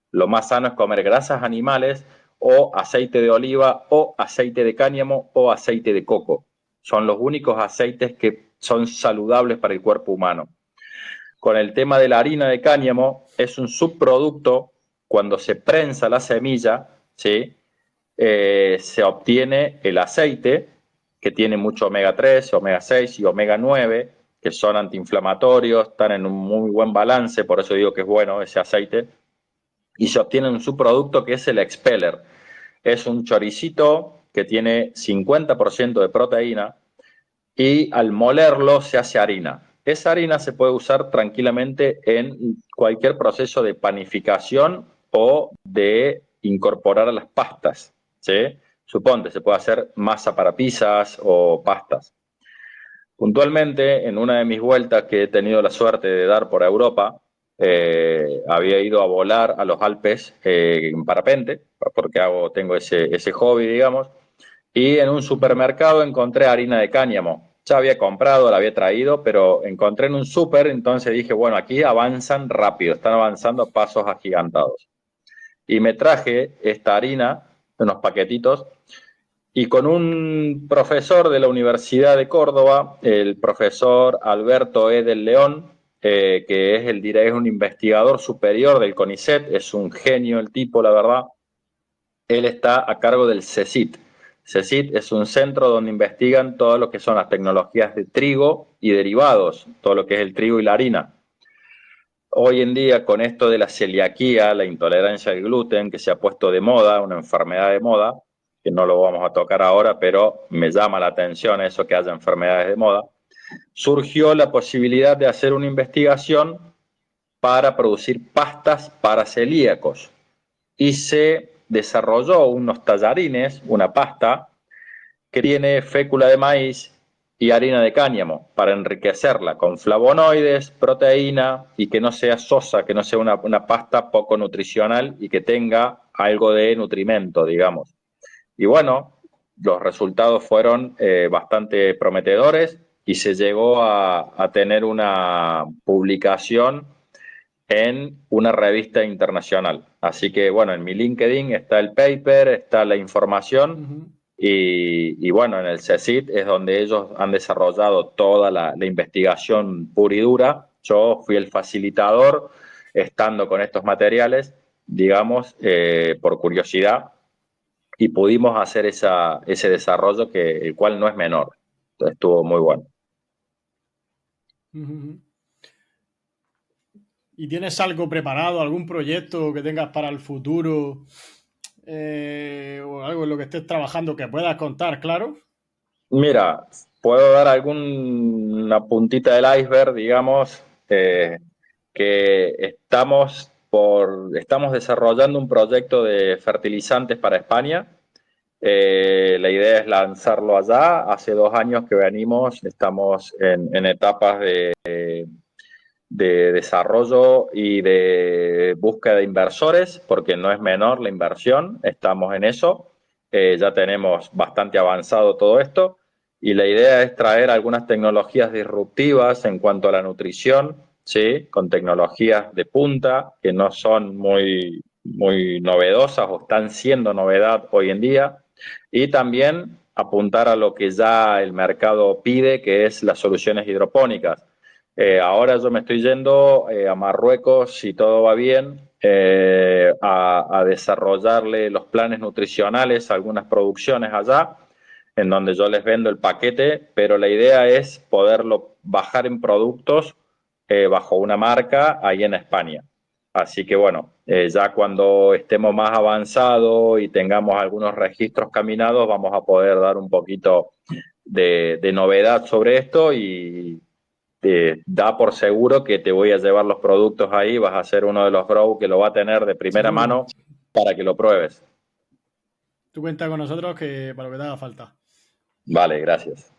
Lo más sano es comer grasas animales o aceite de oliva o aceite de cáñamo o aceite de coco. Son los únicos aceites que son saludables para el cuerpo humano. Con el tema de la harina de cáñamo, es un subproducto cuando se prensa la semilla, ¿sí? Se obtiene el aceite, que tiene mucho omega 3, omega 6 y omega 9, que son antiinflamatorios, están en un muy buen balance, por eso digo que es bueno ese aceite, y se obtiene un subproducto que es el expeller. Es un choricito que tiene 50% de proteína y al molerlo se hace harina. Esa harina se puede usar tranquilamente en cualquier proceso de panificación o de incorporar a las pastas, ¿sí? Suponte, se puede hacer masa para pizzas o pastas. Puntualmente, en una de mis vueltas que he tenido la suerte de dar por Europa, había ido a volar a los Alpes en parapente, porque tengo ese hobby, digamos, y en un Ujú. supermercado encontré harina de cáñamo. Ya había comprado, la había traído, pero encontré en un súper, entonces dije, bueno, aquí avanzan rápido, están avanzando a pasos agigantados. Y me traje esta harina, unos paquetitos, y con un profesor de la Universidad de Córdoba, el profesor Alberto E. del León, que es un investigador superior del CONICET, es un genio el tipo, la verdad. Él está a cargo del CECIT. CECIT es un centro donde investigan todo lo que son las tecnologías de trigo y derivados, todo lo que es el trigo y la harina. Hoy en día, con esto de la celiaquía, la intolerancia al gluten, que se ha puesto de moda, una enfermedad de moda, que no lo vamos a tocar ahora, pero me llama la atención eso que haya enfermedades de moda, surgió la posibilidad de hacer una investigación para producir pastas para celíacos y se desarrolló unos tallarines, una pasta, que tiene fécula de maíz y harina de cáñamo para enriquecerla con flavonoides, proteína y que no sea sosa, que no sea una pasta poco nutricional y que tenga algo de nutrimento, digamos. Y bueno, los resultados fueron bastante prometedores y se llegó a tener una publicación en una revista internacional. Así que bueno, en mi LinkedIn está el paper, está la información Ujú. y bueno, en el CECIT es donde ellos han desarrollado toda la investigación pura y dura. Yo fui el facilitador estando con estos materiales, digamos, por curiosidad y pudimos hacer ese desarrollo el cual no es menor. Entonces, estuvo muy bueno. Ujú. ¿Y tienes algo preparado, algún proyecto que tengas para el futuro o algo en lo que estés trabajando que puedas contar, claro? Mira, puedo dar alguna puntita del iceberg, digamos, que estamos desarrollando un proyecto de fertilizantes para España. La idea es lanzarlo allá. Hace 2 años que venimos, estamos en etapas de desarrollo y de búsqueda de inversores, porque no es menor la inversión, estamos en eso. Ya tenemos bastante avanzado todo esto y la idea es traer algunas tecnologías disruptivas en cuanto a la nutrición, ¿sí? Con tecnologías de punta que no son muy novedosas o están siendo novedad hoy en día, y también apuntar a lo que ya el mercado pide, que es las soluciones hidropónicas. Ahora yo me estoy yendo a Marruecos, si todo va bien, a desarrollarle los planes nutricionales a algunas producciones allá, en donde yo les vendo el paquete, pero la idea es poderlo bajar en productos bajo una marca ahí en España. Así que bueno, ya cuando estemos más avanzados y tengamos algunos registros caminados, vamos a poder dar un poquito de novedad sobre esto y te da por seguro que te voy a llevar los productos ahí, vas a ser uno de los bros que lo va a tener de primera Seguro. mano para que lo pruebes. Tú cuenta con nosotros que para lo que te haga falta. Vale, gracias.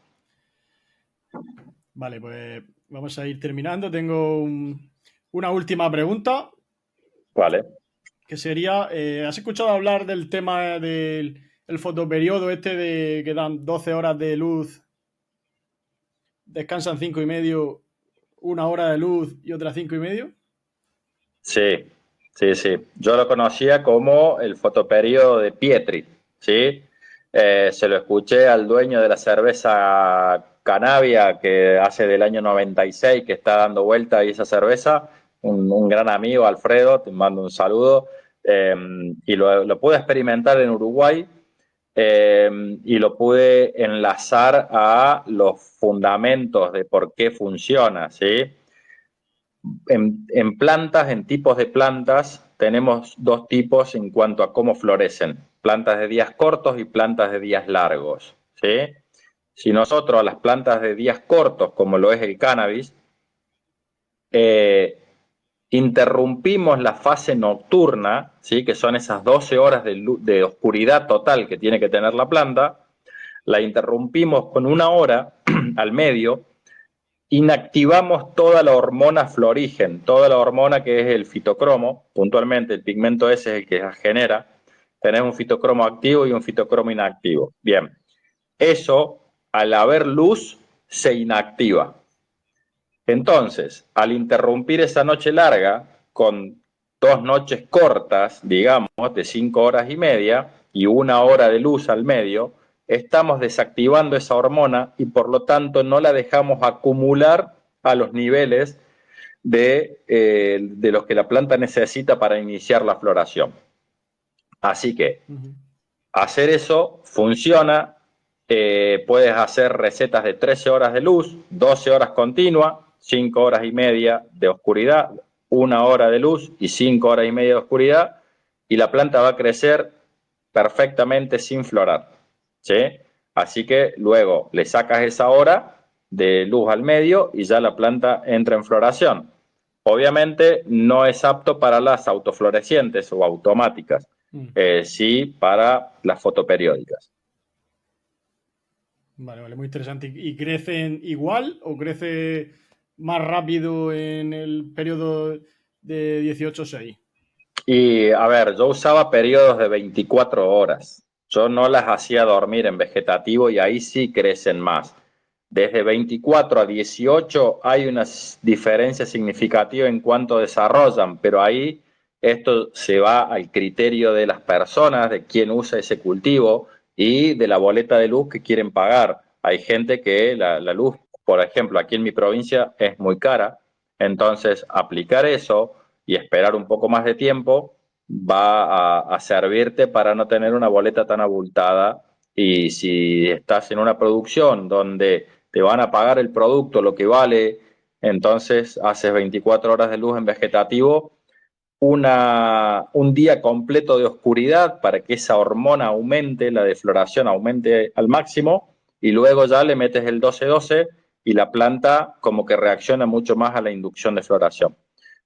Vale, pues vamos a ir terminando. Tengo una última pregunta Vale. que sería, ¿has escuchado hablar del tema del el fotoperiodo este de que dan 12 horas de luz, descansan 5 y medio, 1 hora de luz y otra 5 y medio? Sí, sí, sí. Yo lo conocía como el fotoperiodo de Pietri, ¿sí? Se lo escuché al dueño de la cerveza Canavia que hace del año 96 que está dando vuelta ahí esa cerveza, un gran amigo, Alfredo, te mando un saludo, eh, y lo pude experimentar en Uruguay, y lo pude enlazar a los fundamentos de por qué funciona, ¿sí? En plantas, en tipos de plantas, tenemos dos tipos en cuanto a cómo florecen. plantas de días cortos y plantas de días largos, ¿sí? Si nosotros a las plantas de días cortos, como lo es el cannabis, eh, interrumpimos la fase nocturna, ¿sí? Que son esas 12 horas de oscuridad total que tiene que tener la planta, la interrumpimos con una hora al medio, inactivamos toda la hormona florígen, toda la hormona que es el fitocromo, puntualmente el pigmento ese es el que la genera. Tenemos un fitocromo activo y un fitocromo inactivo. Bien, eso al haber luz se inactiva. Entonces, al interrumpir esa noche larga con 2 noches cortas, digamos, de 5 horas y media y una hora de luz al medio, estamos desactivando esa hormona y por lo tanto no la dejamos acumular a los niveles de los que la planta necesita para iniciar la floración. Así que hacer eso funciona. Puedes hacer recetas de 13 horas de luz, 12 horas continua, 5 horas y media de oscuridad, una hora de luz y 5 horas y media de oscuridad, y la planta va a crecer perfectamente sin florar, ¿sí? Así que luego le sacas esa hora de luz al medio y ya la planta entra en floración. Obviamente no es apto para las autoflorecientes o automáticas, sí para las fotoperiódicas. Vale, vale, muy interesante. ¿Y crecen igual o crece más rápido en el periodo de 18-6? Y a ver, yo usaba periodos de 24 horas. Yo no las hacía dormir en vegetativo y ahí sí crecen más. Desde 24 a 18 hay una diferencia significativa en cuanto desarrollan, pero ahí esto se va al criterio de las personas, de quién usa ese cultivo y de la boleta de luz que quieren pagar. Hay gente que la luz, por ejemplo, aquí en mi provincia es muy cara, entonces aplicar eso y esperar un poco más de tiempo va a servirte para no tener una boleta tan abultada. Y si estás en una producción donde te van a pagar el producto lo que vale, entonces haces 24 horas de luz en vegetativo, un día completo de oscuridad para que esa hormona aumente, la de floración aumente al máximo, y luego ya le metes el 12-12 y la planta como que reacciona mucho más a la inducción de floración.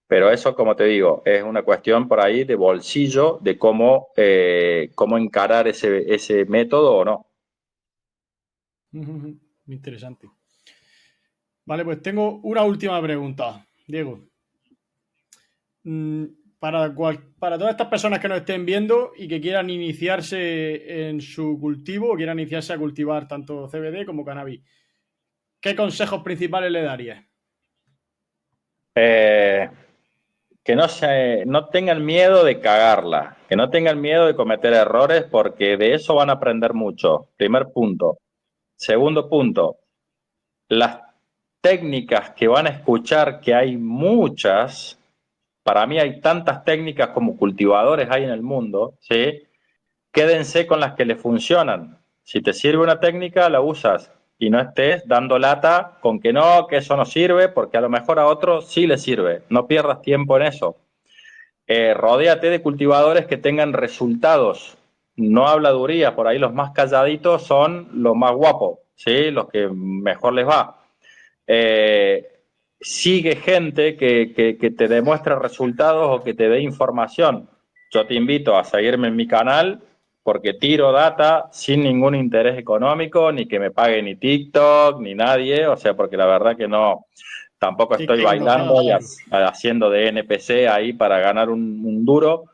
Pero eso, como te digo, es una cuestión por ahí de bolsillo, de cómo encarar ese método o no. Muy interesante. Vale, pues tengo una última pregunta, Diego. Mm, para todas estas personas que nos estén viendo y que quieran iniciarse en su cultivo o quieran iniciarse a cultivar tanto CBD como cannabis, ¿qué consejos principales le darías? Eh, que no tengan miedo de cagarla, que no tengan miedo de cometer errores porque de eso van a aprender mucho. Primer punto. Segundo punto, las técnicas que van a escuchar, que hay muchas, para mí hay tantas técnicas como cultivadores hay en el mundo, ¿sí? Quédense con las que le funcionan. Si te sirve una técnica, la usas y no estés dando lata con que eso no sirve, porque a lo mejor a otro sí le sirve. No pierdas tiempo en eso. Rodéate de cultivadores que tengan resultados, no habladuría. Por ahí los más calladitos son los más guapos, ¿sí? Los que mejor les va. Eh, Sigue gente que te demuestre resultados o que te dé información. Yo te invito a seguirme en mi canal porque tiro data sin ningún interés económico, ni que me pague ni TikTok, ni nadie, o sea, porque la verdad que no, tampoco estoy TikTok no paga, bailando y claro. haciendo de NPC ahí para ganar un duro,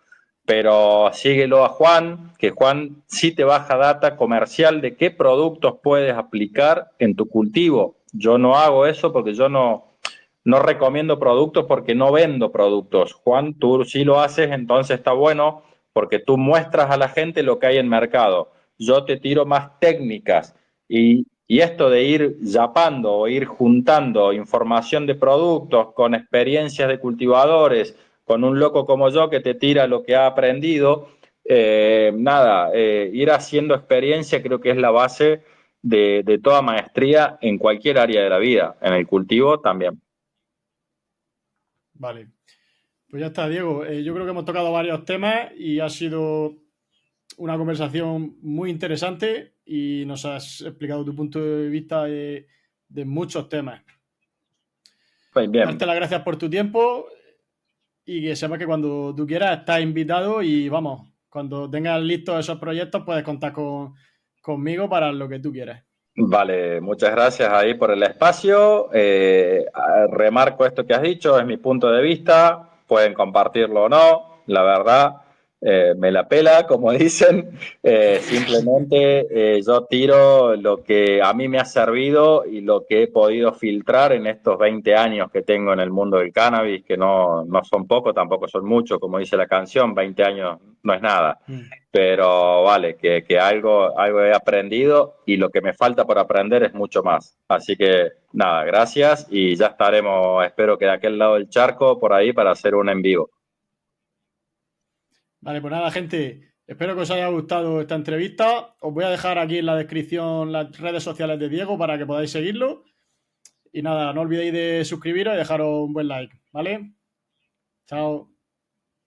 pero síguelo a Juan, que Juan sí te baja data comercial de qué productos puedes aplicar en tu cultivo. Yo no hago eso porque yo no recomiendo productos porque no vendo productos. Juan, tú sí lo haces, entonces está bueno porque tú muestras a la gente lo que hay en mercado. Yo te tiro más técnicas y esto de ir yapando o ir juntando información de productos con experiencias de cultivadores, con un loco como yo que te tira lo que ha aprendido, ir haciendo experiencia creo que es la base de toda maestría en cualquier área de la vida, en el cultivo también. Vale. Pues ya está, Diego. Yo creo que hemos tocado varios temas y ha sido una conversación muy interesante y nos has explicado tu punto de vista de muchos temas. Pues Darte bien, las gracias por tu tiempo y que sepas que cuando tú quieras estás invitado y vamos, cuando tengas listos esos proyectos puedes contar conmigo para lo que tú quieras. vale, muchas gracias ahí por el espacio. Remarco esto que has dicho, es mi punto de vista, pueden compartirlo o no, la verdad, me la pela, como dicen. Simplemente yo tiro lo que a mí me ha servido y lo que he podido filtrar en estos 20 años que tengo en el mundo del cannabis, que no son poco, tampoco son mucho, como dice la canción, 20 años no es nada. Mm. Pero vale, que algo he aprendido y lo que me falta por aprender es mucho más. Así que nada, gracias y ya estaremos, espero que de aquel lado del charco, por ahí para hacer un en vivo. Vale, pues nada, gente. Espero que os haya gustado esta entrevista. Os voy a dejar aquí en la descripción las redes sociales de Diego para que podáis seguirlo. Y nada, no olvidéis de suscribiros y dejaros un buen like, ¿vale? Chao.